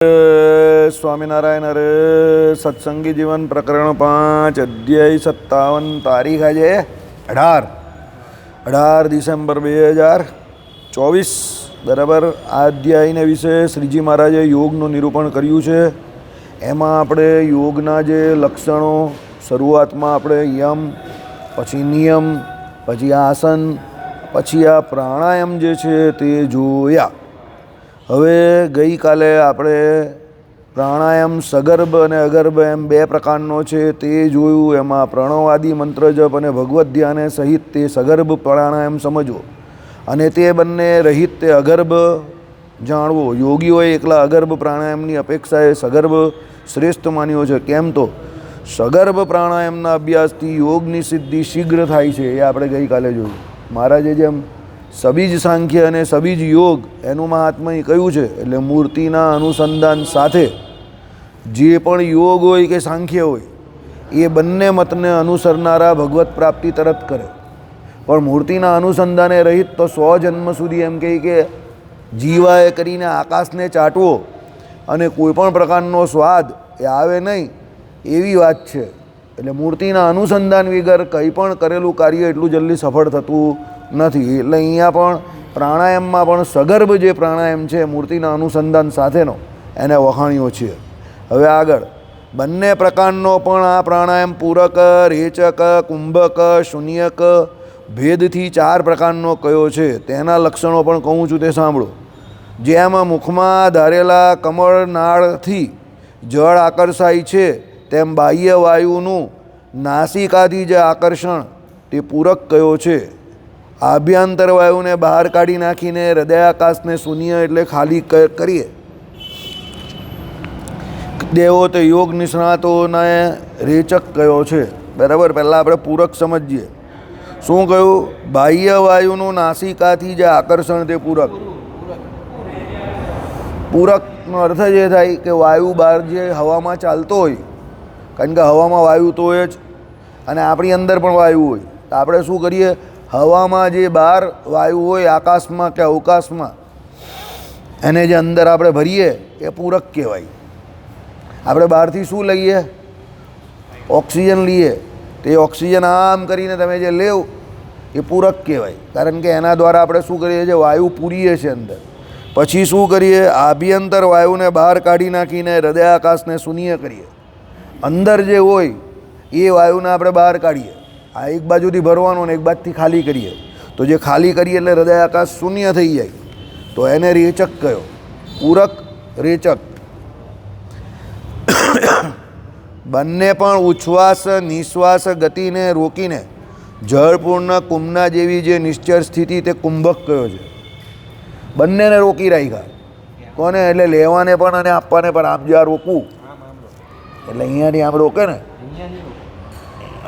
સ્વામિનારાયણ હરે સત્સંગી જીવન પ્રકરણ 5 અધ્યાય 57 તારીખ આજે 18 ડિસેમ્બર 2024 બરાબર. આ અધ્યાયને વિશે શ્રીજી મહારાજે યોગનું નિરૂપણ કર્યું છે. એમાં આપણે યોગના જે લક્ષણો શરૂઆતમાં આપણે યમ, પછી નિયમ, પછી આસન, પછી આ પ્રાણાયામ જે છે તે જોયા. હવે ગઈકાલે આપણે પ્રાણાયામ સગર્ભ અને અગર્ભ એમ બે પ્રકારનો છે તે જોયું. એમાં પ્રણવાદી મંત્ર જપ અને ભગવદ્ ધ્યાને સહિત તે સગર્ભ પ્રાણાયામ સમજવો અને તે બંને રહિત તે અગર્ભ જાણવો. યોગીઓએ એકલા અગર્ભ પ્રાણાયામની અપેક્ષાએ સગર્ભ શ્રેષ્ઠ માન્યો છે. કેમ તો સગર્ભ પ્રાણાયામના અભ્યાસથી યોગની સિદ્ધિ શીઘ્ર થાય છે. એ આપણે ગઈકાલે જોયું. મહારાજે જેમ સબીજ સાંખ્ય અને સબીજ યોગ એનું મહાત્મ્ય કહ્યું છે. એટલે મૂર્તિના અનુસંધાન સાથે જે પણ યોગ હોય કે સાંખ્ય હોય એ બંને મતને અનુસરનારા ભગવત પ્રાપ્તિ તરત કરે. પણ મૂર્તિના અનુસંધાને રહિત તો 100 જન્મ સુધી એમ કહે કે જીવાએ કરીને આકાશને ચાટવો અને કોઈ પણ પ્રકારનો સ્વાદ એ આવે નહીં એવી વાત છે. એટલે મૂર્તિના અનુસંધાન વગર કંઈ પણ કરેલું કાર્ય એટલું જલ્દી સફળ થતું નથી. એટલે અહીંયા પણ પ્રાણાયામમાં પણ સગર્ભ જે પ્રાણાયામ છે મૂર્તિના અનુસંધાન સાથેનો એને વખાણ્યો છે. હવે આગળ બંને પ્રકારનો પણ આ પ્રાણાયામ પૂરક, રેચક, કુંભક, શૂન્યક ભેદથી 4 પ્રકારનો કયો છે. તેના લક્ષણો પણ કહું છું તે સાંભળો. જેમ મુખમાં ધારેલા કમળનાળથી જળ આકર્ષાય છે તેમ બાહ્ય વાયુનું નાસિકાથી જે આકર્ષણ તે પૂરક કયો છે. આભ્યંતર વાયુને બહાર કાઢી નાખીને હૃદયાકાશને શૂન્ય એટલે ખાલી કરીએ દેવો તે યોગ નિષ્ણાતોને રેચક કયો છે. બરાબર. પહેલાં આપણે પૂરક સમજીએ. શું કહ્યું? બાહ્ય વાયુનું નાસિકાથી જે આકર્ષણ તે પૂરક. પૂરકનો અર્થ જ એ થાય કે વાયુ બહાર જે હવામાં ચાલતો હોય, કારણ કે હવામાં વાયુ તો હોય જ અને આપણી અંદર પણ વાયુ હોય, તો આપણે શું કરીએ? હવામાં જે બહાર વાયુ હોય આકાશમાં કે અવકાશમાં એને જે અંદર આપણે ભરીએ એ પૂરક કહેવાય. આપણે બહારથી શું લઈએ? ઓક્સિજન લઈએ. તે ઓક્સિજન આમ કરીને તમે જે લેવ એ પૂરક કહેવાય. કારણ કે એના દ્વારા આપણે શું કરીએ છીએ? વાયુ પૂરીએ છીએ અંદર. પછી શું કરીએ? આભ્યંતર વાયુને બહાર કાઢી નાખીને હૃદયાકાશને શૂન્ય કરીએ. અંદર જે હોય એ વાયુને આપણે બહાર કાઢીએ. આ એક બાજુથી ભરવાનો ને એક બાજુથી ખાલી કરીએ. તો જે ખાલી કરીએ એટલે હૃદયાકાશ શૂન્ય થઈ જાય. તો એને રેચક કયો. પૂરક, રેચક. બંને પણ ઉચ્છ્વાસ નિશ્વાસ ગતિને રોકીને જળપૂર્ણ કુંભના જેવી જે નિશ્ચર સ્થિતિ તે કુંભક કયો છે. બંનેને રોકી રાખ્યા. કોને? એટલે લેવાને પણ અને આપવાને પણ. આમ જ્યાં રોકવું એટલે અહીંયાથી આમ રોકે ને,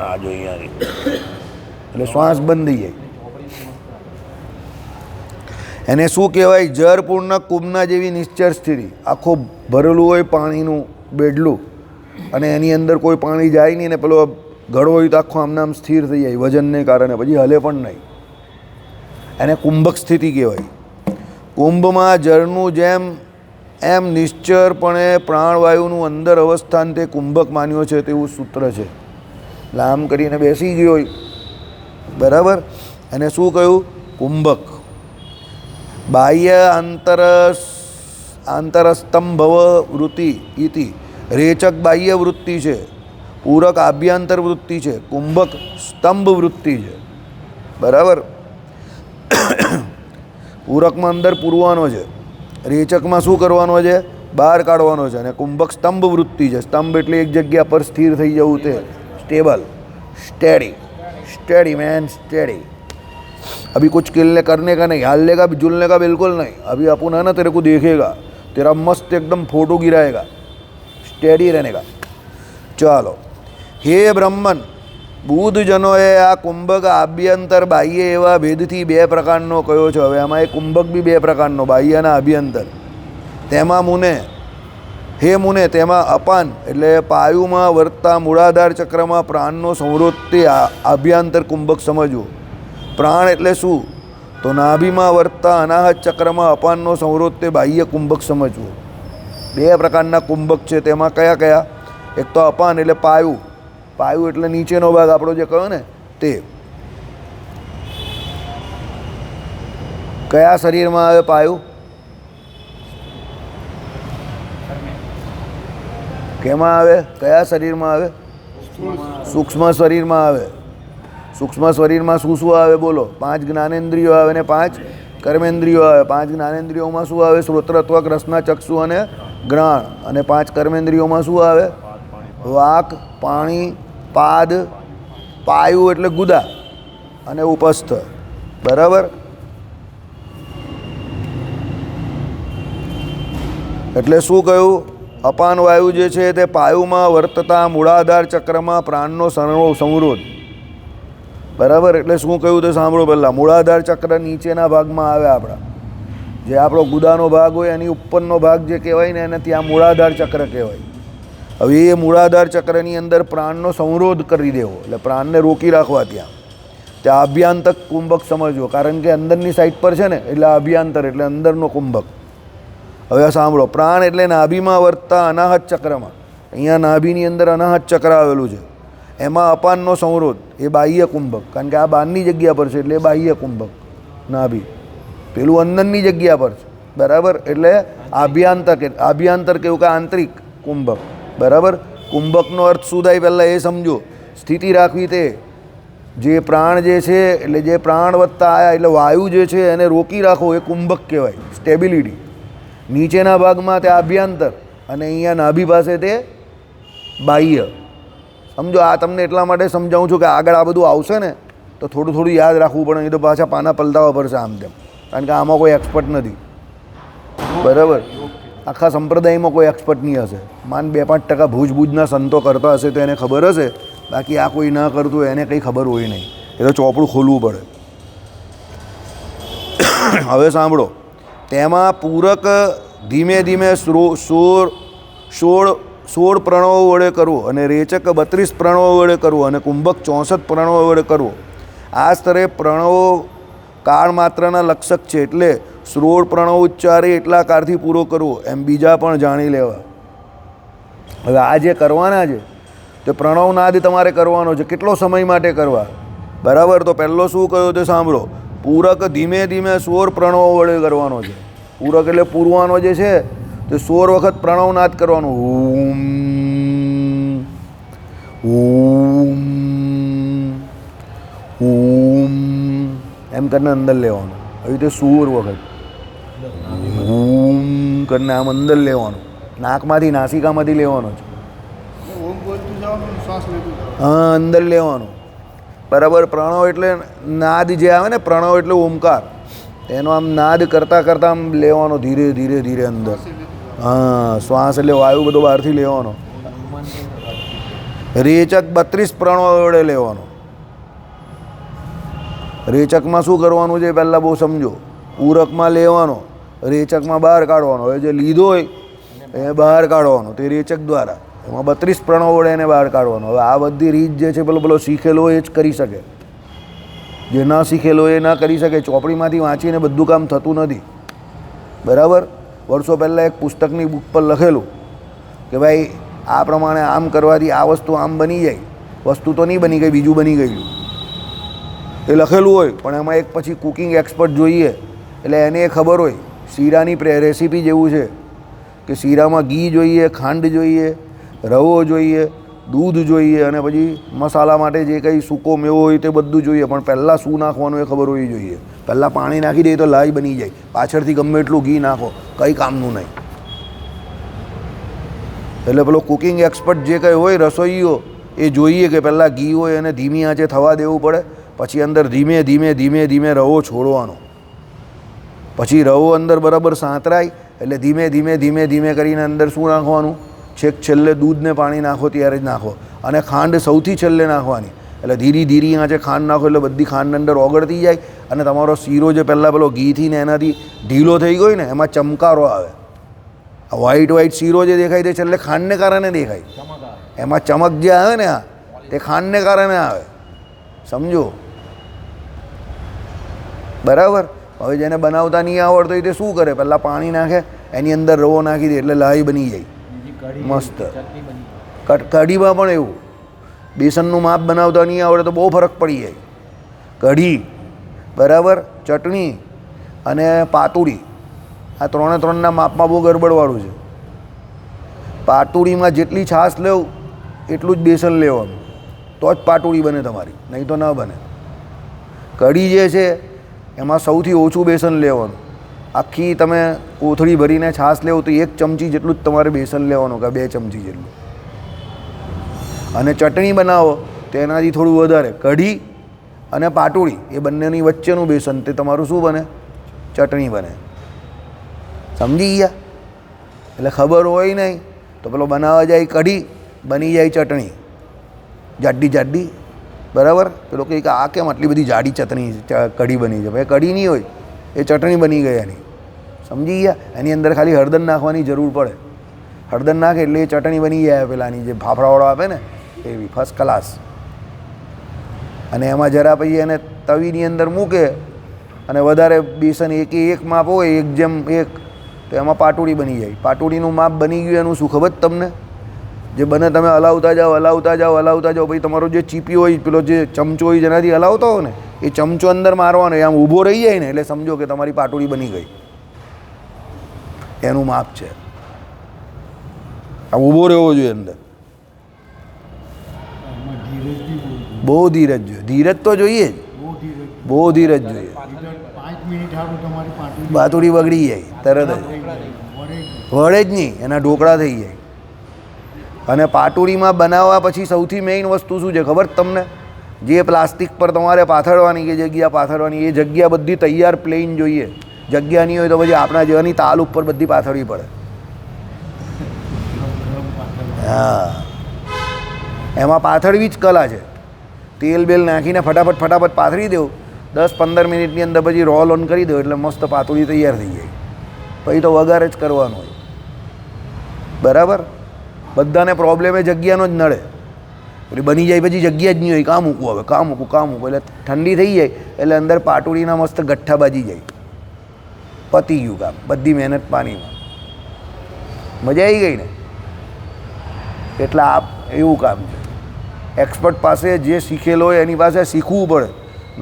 આ જો અહીંયાથી એટલે શ્વાસ બંધ થઈ જાય. એને શું કહેવાય? જળપૂર્ણ કુંભના જેવી નિશ્ચર સ્થિતિ. આખું ભરેલું હોય પાણીનું બેડલું અને એની અંદર કોઈ પાણી જાય નહીં ને પેલો ઘડો હોય તો આખો આમને આમ સ્થિર થઈ જાય વજનને કારણે, પછી હલે પણ નહીં. એને કુંભક સ્થિતિ કહેવાય. કુંભમાં જળનું જેમ એમ નિશ્ચરપણે પ્રાણવાયુનું અંદર અવસ્થાન તે કુંભક માન્યો છે તેવું સૂત્ર છે. એટલે આમ કરીને બેસી ગયો હોય. બરાબર. એને શું કહ્યું? કુંભક. બાહ્ય આંતરસ્તંભવ વૃત્તિ ઇતિ. રેચક બાહ્ય વૃત્તિ છે, પૂરક આભ્યંતર વૃત્તિ છે, કુંભક સ્તંભ વૃત્તિ છે. બરાબર. પૂરકમાં અંદર પૂરવાનો છે, રેચકમાં શું કરવાનો છે? બહાર કાઢવાનો છે. અને કુંભક સ્તંભ વૃત્તિ છે. સ્તંભ એટલે એક જગ્યા પર સ્થિર થઈ જવું, તે stable, steady, steady man, steady. अभी कुछ किलने करने का नहीं, हालने का झूलने का बिल्कुल नहीं. अभी अपन है ना तेरे को देखेगा, तेरा मस्त एकदम फोटो गिराएगा. स्टेडी रहने का. चलो. हे બ્રહ્મન, બુદ્ધજનોએ આ કુંભક આભ્યંતર બાહ્ય એવા ભેદથી 2 પ્રકારનો કયો છે. હવે આમાં એ કુંભક બી 2 પ્રકારનો, બાહ્ય અને આભ્યંતર. તેમાં મુને, હે મુને, તેમાં અપાન એટલે પાયુમાં વર્તતા મૂળાધાર ચક્રમાં પ્રાણનો સંરોધ તે આભ્યંતર કુંભક સમજવો. પ્રાણ એટલે શું? તો નાભીમાં વર્તતા અનાહત ચક્રમાં અપાનનો સંરોધ તે બાહ્ય કુંભક સમજવો. બે પ્રકારના કુંભક છે. તેમાં કયા કયા? એક તો અપાન એટલે પાયું, પાયું એટલે નીચેનો ભાગ આપણો જે કહ્યો ને તે. કયા શરીરમાં આવે પાયું? કેમાં આવે? કયા શરીરમાં આવે? સૂક્ષ્મ શરીરમાં આવે. સૂક્ષ્મ શરીરમાં શું શું આવે બોલો? 5 જ્ઞાનેન્દ્રિયો આવે ને 5 કર્મેન્દ્રિયો આવે. 5 જ્ઞાનેન્દ્રિયોમાં શું આવે? શ્રોત્રત્વ, રસના, ચક્ષુ અને ગ્રહણ. અને 5 કર્મેન્દ્રિયોમાં શું આવે? વાક, પાણી, પાદ, પાયુ એટલે ગુદા અને ઉપસ્થ. બરાબર? એટલે શું કહ્યું? અપાન વાયુ જે છે તે પાયુમાં વર્તતા મૂળાધાર ચક્રમાં પ્રાણનો સંરોધ. બરાબર? એટલે શું કહ્યું તે સાંભળો પહેલાં. મૂળાધાર ચક્ર નીચેના ભાગમાં આવે આપણા. જે આપણો ગુદાનો ભાગ હોય એની ઉપરનો ભાગ જે કહેવાય ને એને ત્યાં મૂળાધાર ચક્ર કહેવાય. હવે એ મૂળાધાર ચક્રની અંદર પ્રાણનો સંરોધ કરી દેવો, એટલે પ્રાણને રોકી રાખવા ત્યાં અભ્યાંતક કુંભક સમજવો. કારણ કે અંદરની સાઈડ પર છે ને એટલે અભ્યાંતર એટલે અંદરનો કુંભક. હવે સાંભળો. પ્રાણ એટલે નાભીમાં વર્તતા અનાહત ચક્રમાં. અહીંયા નાભીની અંદર અનાહત ચક્ર આવેલું છે. એમાં અપાનનો સંરોધ એ બાહ્ય કુંભક. કારણ કે આ બહારની જગ્યા પર છે એટલે બાહ્ય કુંભક નાભી. પેલું અંદરની જગ્યા પર છે. બરાબર? એટલે આભ્યાંતર કેવું કે આંતરિક કુંભક. બરાબર? કુંભકનો અર્થ શું થાય પહેલાં એ સમજો. સ્થિતિ રાખવી તે જે પ્રાણ જે છે એટલે જે પ્રાણ વધતા આવ્યા એટલે વાયુ જે છે એને રોકી રાખો એ કુંભક કહેવાય. સ્ટેબિલિટી. નીચેના ભાગમાં તે આભ્યાંતર અને અહીંયા નાભી પાસે તે બાહ્ય. સમજો. આ તમને એટલા માટે સમજાવું છું કે આગળ આ બધું આવશે ને તો થોડું થોડું યાદ રાખવું પડે. નહીં તો પાછા પાના પલટાવવા પડશે આમ તેમ. કારણ કે આમાં કોઈ એક્સપર્ટ નથી. બરાબર? આખા સંપ્રદાયમાં કોઈ એક્સપર્ટ નહીં હશે. માન 2-5% ભૂજના સંતો કરતા હશે તો એને ખબર હશે. બાકી આ કોઈ ના કરતું એને કંઈ ખબર હોય નહીં. એ તો ચોપડું ખોલવું પડે. હવે સાંભળો. તેમાં પૂરક ધીમે ધીમે 16 પ્રણવો વડે કરવું અને રેચક 32 પ્રણવો વડે કરવું અને કુંભક 64 પ્રણવો વડે કરવું. આ સ્તરે પ્રણવો કાળ માત્રના લક્ષક છે. એટલે 16 પ્રણવ ઉચ્ચારે એટલા કાળથી પૂરો કરવો એમ બીજા પણ જાણી લેવા. હવે આ જે કરવાના છે તે પ્રણવનાદ તમારે કરવાનો છે. કેટલો સમય માટે કરવા? બરાબર? તો પહેલો શું કહ્યું તે સાંભળો. પૂરક ધીમે ધીમે 16 પ્રણવો વડે કરવાનો છે. પૂરક એટલે પૂરવાનો જે છે તે 16 વખત પ્રણવનાદ કરવાનો. ઓમ ઓમ ઓમ એમ કરીને અંદર લેવાનું. આવી રીતે 16 વખત ઓમ કરીને આમ અંદર લેવાનું. નાકમાંથી નાસિકામાંથી લેવાનો છે. હા, અંદર લેવાનું. બરાબર? પ્રણવ એટલે નાદ જે આવે ને, પ્રણવ એટલે ઓમકાર. એનો આમ નાદ કરતાં કરતાં આમ લેવાનો ધીરે ધીરે ધીરે અંદર. હા, શ્વાસ એટલે વાયુ બધો બહારથી લેવાનો. રેચક 32 પ્રણવ વડે લેવાનો. રેચકમાં શું કરવાનું છે પહેલાં બહુ સમજો. પૂરકમાં લેવાનો, રેચકમાં બહાર કાઢવાનો. હવે જે લીધો હોય એ બહાર કાઢવાનો તે રેચક દ્વારા. એમાં 32 પ્રણવ વડે એને બહાર કાઢવાનો. હવે આ બધી રીત જે છે પેલો શીખેલો એ જ કરી શકે. જે ના શીખેલો એ ના કરી શકે. ચોપડીમાંથી વાંચીને બધું કામ થતું નથી. બરાબર? વર્ષો પહેલાં એક પુસ્તકની બુક પર લખેલું કે ભાઈ આ પ્રમાણે આમ કરવાથી આ વસ્તુ આમ બની જાય. વસ્તુ તો નહીં બની ગઈ, બીજું બની ગયું એ લખેલું હોય. પણ એમાં એક પછી કુકિંગ એક્સપર્ટ જોઈએ એટલે એને એ ખબર હોય. શીરાની રેસીપી જેવું છે કે શીરામાં ઘી જોઈએ, ખાંડ જોઈએ, રવો જોઈએ, દૂધ જોઈએ અને પછી મસાલા માટે જે કંઈ સૂકો મેવો હોય તે બધું જોઈએ. પણ પહેલાં શું નાખવાનું એ ખબર હોવી જોઈએ. પહેલાં પાણી નાખી દઈએ તો લાઈ બની જાય. પાછળથી ગમે એટલું ઘી નાખો કંઈ કામનું નહીં. એટલે પેલો કુકિંગ એક્સપર્ટ જે કંઈ હોય રસોઈઓ એ જોઈએ કે પહેલાં ઘી હોય અને ધીમી આંચે થવા દેવું પડે. પછી અંદર ધીમે ધીમે ધીમે ધીમે રવો છોડવાનો. પછી રવો અંદર બરાબર સાંતરાય એટલે ધીમે ધીમે ધીમે ધીમે કરીને અંદર શું નાખવાનું? છેક છેલ્લે દૂધને પાણી નાખો ત્યારે જ નાખો. અને ખાંડ સૌથી છેલ્લે નાખવાની. એટલે ધીરી ધીરી આંચે ખાંડ નાખો એટલે બધી ખાંડ અંદર ઓગળતી જાય અને તમારો શીરો જે પહેલાં પેલો ઘીથી ને એનાથી ઢીલો થઈ ગયો ને એમાં ચમકારો આવે. આ વ્હાઈટ વ્હાઈટ શીરો જે દેખાય તે છેલ્લે ખાંડને કારણે દેખાય. એમાં ચમક જે આવે ને તે ખાંડને કારણે આવે. સમજો? બરાબર? હવે જેને બનાવતા નહીં આવડતું હોય તે શું કરે? પહેલાં પાણી નાખે એની અંદર રવો નાખી દે એટલે લાઈ બની જાય મસ્ત. કઢીમાં પણ એવું બેસનનું માપ બનાવતા નહીં આવડે તો બહુ ફરક પડી જાય. કઢી બરાબર, ચટણી અને પાતુળી, આ ત્રણના માપમાં બહુ ગરબડવાળું છે. પાતુળીમાં જેટલી છાશ લેવું એટલું જ બેસન લેવાનું, તો જ પાતુળી બને તમારી, નહીં તો ન બને. કઢી જે છે એમાં સૌથી ઓછું બેસન લેવાનું. આખી તમે કોથળી ભરીને છાશ લેવો તો 1 ચમચી જેટલું જ તમારે બેસન લેવાનું કે 2 ચમચી જેટલું. અને ચટણી બનાવો તો એનાથી થોડું વધારે. કઢી અને પાતુળી એ બંનેની વચ્ચેનું બેસન તે તમારું શું બને? ચટણી બને. સમજી ગયા? એટલે ખબર હોય નહીં તો પેલો બનાવવા જાય કઢી, બની જાય ચટણી જાડી જાડી, બરાબર. પેલો કહે કે આ કેમ આટલી બધી જાડી ચટણી કઢી બની છે? ભાઈ કઢી નહીં હોય, એ ચટણી બની ગઈ એની. સમજી ગયા? એની અંદર ખાલી હળદર નાખવાની જરૂર પડે. હળદર નાખે એટલે એ ચટણી બની જાય પેલાની જે ફાફડાવાળો આપે ને એવી ફર્સ્ટ ક્લાસ. અને એમાં જરા પછી એને તવીની અંદર મૂકે અને વધારે બેસન એક માપ હોય 1:1 તો એમાં પાતુળી બની જાય. પાતુળીનું માપ બની ગયું એનું શું ખબર તમને? જે બને તમે હલાવતા જાઓ પછી તમારો જે ચીપી હોય, પેલો જે ચમચો હોય જેનાથી હલાવતા હો ને, એ ચમચો અંદર મારવાનો, આમ ઊભો રહી જાય ને એટલે સમજો કે તમારી પાતુળી બની ગઈ. એનું માપ છે. આ ઊભો રહેવો જોઈએ અંદર. બહુ ધીરજ જોઈએ. ધીરજ તો જોઈએ જ, બહુ ધીરજ જોઈએ. 5 મિનિટ હારું તમારી પાતુળી બગડી જાય તરત જ, વળે જ નહીં, એના ઢોકળા થઈ જાય. અને પાતુળીમાં બનાવવા પછી સૌથી મેઇન વસ્તુ શું છે ખબર તમને? જે પ્લાસ્ટિક પર તમારે પાથરવાની કે જગ્યા પાથરવાની, એ જગ્યા બધી તૈયાર પ્લેન જોઈએ. જગ્યા નહીં હોય તો પછી આપણા જેવાની તાલ ઉપર બધી પાથરવી પડે. હા, એમાં પાથરવી જ કલા છે. તેલ બેલ નાખીને ફટાફટ પાથરી દેવું, 10-15 મિનિટની અંદર પછી રોલ ઓન કરી દો એટલે મસ્ત પાતુળી તૈયાર થઈ જાય. પછી તો વઘાર જ કરવાનો હોય. બરાબર. બધાને પ્રોબ્લેમ એ જગ્યાનો જ નડે. એટલે બની જાય પછી જગ્યા જ નહીં હોય, કાં મૂકવું હવે, કાં મૂકવું. એટલે ઠંડી થઈ જાય એટલે અંદર પાતુળીના મસ્ત ગઠ્ઠા બાજી જાય. પતી ગયું કામ, બધી મહેનત પાણીમાં. મજા આવી ગઈ ને? એટલે એવું કામ છે. એક્સપર્ટ પાસે જે શીખેલો હોય એની પાસે શીખવું પડે,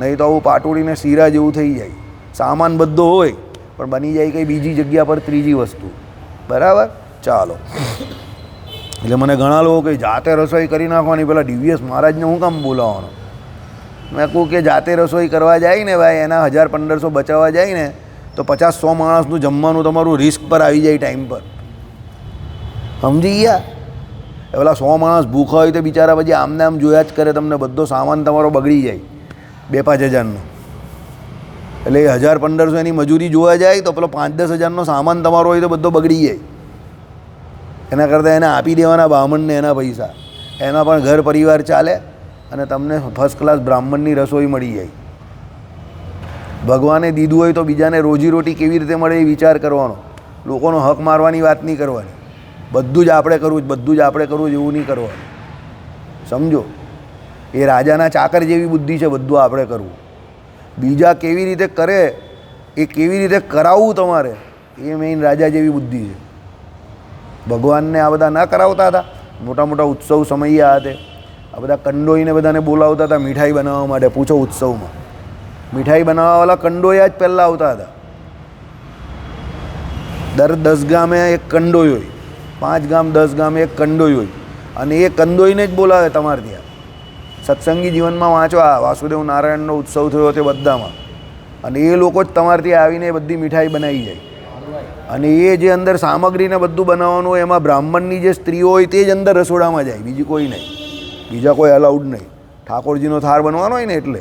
નહીં તો આવું પાતુળીને શીરા જેવું થઈ જાય. સામાન બધો હોય પણ બની જાય કંઈ બીજી જગ્યા પર ત્રીજી વસ્તુ. બરાબર. ચાલો, એટલે મને ઘણા લોકો કહે જાતે રસોઈ કરી નાખવાની, પેલા DVS મહારાજને હું કામ બોલાવવાનો? મેં કહું કે જાતે રસોઈ કરવા જાય ને ભાઈ, એના 1000-1500 બચાવવા જાય ને તો 50-100 માણસનું જમવાનું તમારું રિસ્ક પર આવી જાય ટાઈમ પર. સમજી ગયા? પેલા 100 માણસ ભૂખા હોય તો બિચારા પછી આમને આમ જોયા જ કરે તમને, બધો સામાન તમારો બગડી જાય 2-5 હજારનો. એટલે 1000-1500 એની મજૂરી જોવા જાય તો પેલો 5-10 હજારનો સામાન તમારો હોય તો બધો બગડી જાય. એના કરતાં એને આપી દેવાના બ્રાહ્મણને એના પૈસા, એના પણ ઘર પરિવાર ચાલે અને તમને ફર્સ્ટ ક્લાસ બ્રાહ્મણની રસોઈ મળી જાય. ભગવાને દીધું હોય તો બીજાને રોજીરોટી કેવી રીતે મળે એ વિચાર કરવાનો. લોકોનો હક મારવાની વાત નહીં કરવાની. બધું જ આપણે કરવું એવું નહીં કરવાનું. સમજો? એ રાજાના ચાકર જેવી બુદ્ધિ છે, બધું આપણે કરવું. બીજા કેવી રીતે કરે એ કેવી રીતે કરાવવું તમારે, એ મેઇન રાજા જેવી બુદ્ધિ છે. ભગવાનને આ બધા ના કરાવતા હતા? મોટા મોટા ઉત્સવ સમય્યા હતા, આ બધા કંડોઈને બધાને બોલાવતા હતા મીઠાઈ બનાવવા માટે. પૂછો ઉત્સવમાં મીઠાઈ બનાવવાવાળા કંડોયા જ પહેલાં આવતા હતા. દર 10 ગામે એક કંડોઈ હોય, 5 ગામ 10 ગામે એક કંડોઈ હોય, અને એ કંદોઈને જ બોલાવે તમારે ત્યાં. સત્સંગી જીવનમાં વાંચવા વાસુદેવ નારાયણનો ઉત્સવ થયો તે બધામાં, અને એ લોકો જ તમારે ત્યાં આવીને બધી મીઠાઈ બનાવી જાય. અને એ જે અંદર સામગ્રીને બધું બનાવવાનું હોય એમાં બ્રાહ્મણની જે સ્ત્રીઓ હોય તે જ અંદર રસોડામાં જાય, બીજી કોઈ નહીં, બીજા કોઈ અલાઉડ નહીં. ઠાકોરજીનો થાળ બનવાનો હોય ને એટલે.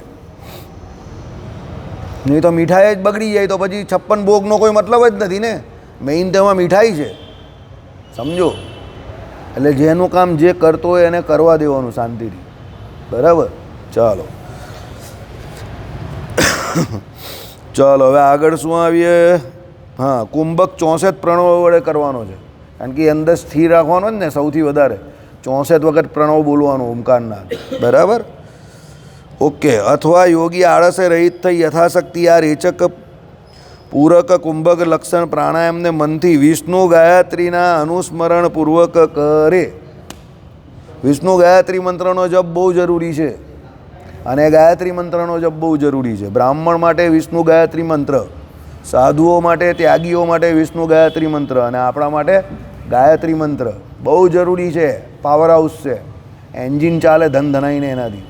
નહીં તો મીઠાઈ જ બગડી જાય તો પછી 56 ભોગનો કોઈ મતલબ જ નથી ને. મેઇન તેમાં મીઠાઈ છે. સમજો? એટલે જેનું કામ જે કરતો હોય એને કરવા દેવાનું શાંતિથી. બરાબર. ચાલો હવે આગળ શું આવીએ? હા, કુંભક 64 પ્રણવ વડે કરવાનો છે, કારણ કે અંદર સ્થિર રાખવાનો જ ને સૌથી વધારે. 64 વખત પ્રણવ બોલવાનો ઓમકારના. બરાબર. ઓકે. અથવા યોગી આળસે રહિત થઈ યથાશક્તિ આ રેચક પૂરક કુંભક લક્ષણ પ્રાણાયામને મનથી વિષ્ણુ ગાયત્રીના અનુસ્મરણપૂર્વક કરે. વિષ્ણુ ગાયત્રી મંત્રનો જપ બહુ જરૂરી છે અને ગાયત્રી મંત્રનો જપ બહુ જરૂરી છે. બ્રાહ્મણ માટે વિષ્ણુ ગાયત્રી મંત્ર, સાધુઓ માટે, ત્યાગીઓ માટે વિષ્ણુ ગાયત્રી મંત્ર અને આપણા માટે ગાયત્રી મંત્ર બહુ જરૂરી છે. પાવર હાઉસ છે, એન્જિન ચાલે ધન ધનાઈને એનાથી.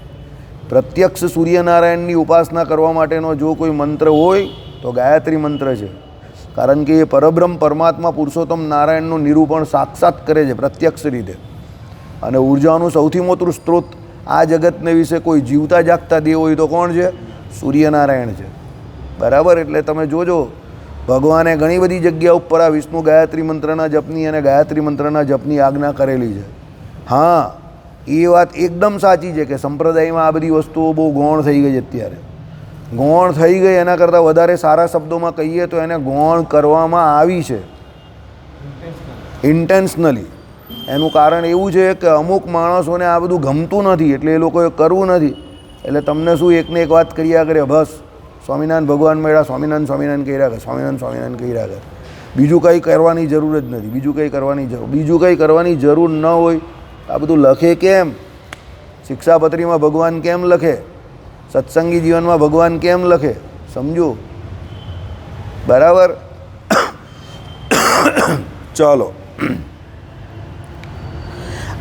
પ્રત્યક્ષ સૂર્યનારાયણની ઉપાસના કરવા માટેનો જો કોઈ મંત્ર હોય તો ગાયત્રી મંત્ર છે. કારણ કે એ પરબ્રહ્મ પરમાત્મા પુરુષોત્તમ નારાયણનું નિરૂપણ સાક્ષાત કરે છે પ્રત્યક્ષ રીતે. અને ઉર્જાનું સૌથી મોટું સ્ત્રોત આ જગતને વિશે કોઈ જીવતા જાગતા દેવ હોય તો કોણ છે? સૂર્યનારાયણ છે. બરાબર. એટલે તમે જોજો ભગવાને ઘણી બધી જગ્યા ઉપર આ વિષ્ણુ ગાયત્રી મંત્રના જપની અને ગાયત્રી મંત્રના જપની આજ્ઞા કરેલી છે. હા, એ વાત એકદમ સાચી છે કે સંપ્રદાયમાં આ બધી વસ્તુઓ બહુ ગૌણ થઈ ગઈ છે અત્યારે. ગૌણ થઈ ગઈ એના કરતાં વધારે સારા શબ્દોમાં કહીએ તો એને ગૌણ કરવામાં આવી છે ઇન્ટેન્શનલી. એનું કારણ એવું છે કે અમુક માણસોને આ બધું ગમતું નથી એટલે એ લોકોએ કરવું નથી. એટલે તમને શું એકને એક વાત કર્યા કરે, બસ સ્વામિનારાયણ ભગવાન મળ્યા, સ્વામિનારાયણ સ્વામિનારાયણ કર્યા કરે, સ્વામિનારાયણ સ્વામિનારાયણ કર્યા કરે. બીજું કંઈ કરવાની જરૂર જ નથી. બીજું કંઈ કરવાની જરૂર ન હોય. આ બધું લખે કેમ? શિક્ષાપત્રીમાં ભગવાન કેમ લખે? સત્સંગી જીવનમાં ભગવાન કેમ લખે? સમજો. બરાબર. ચાલો.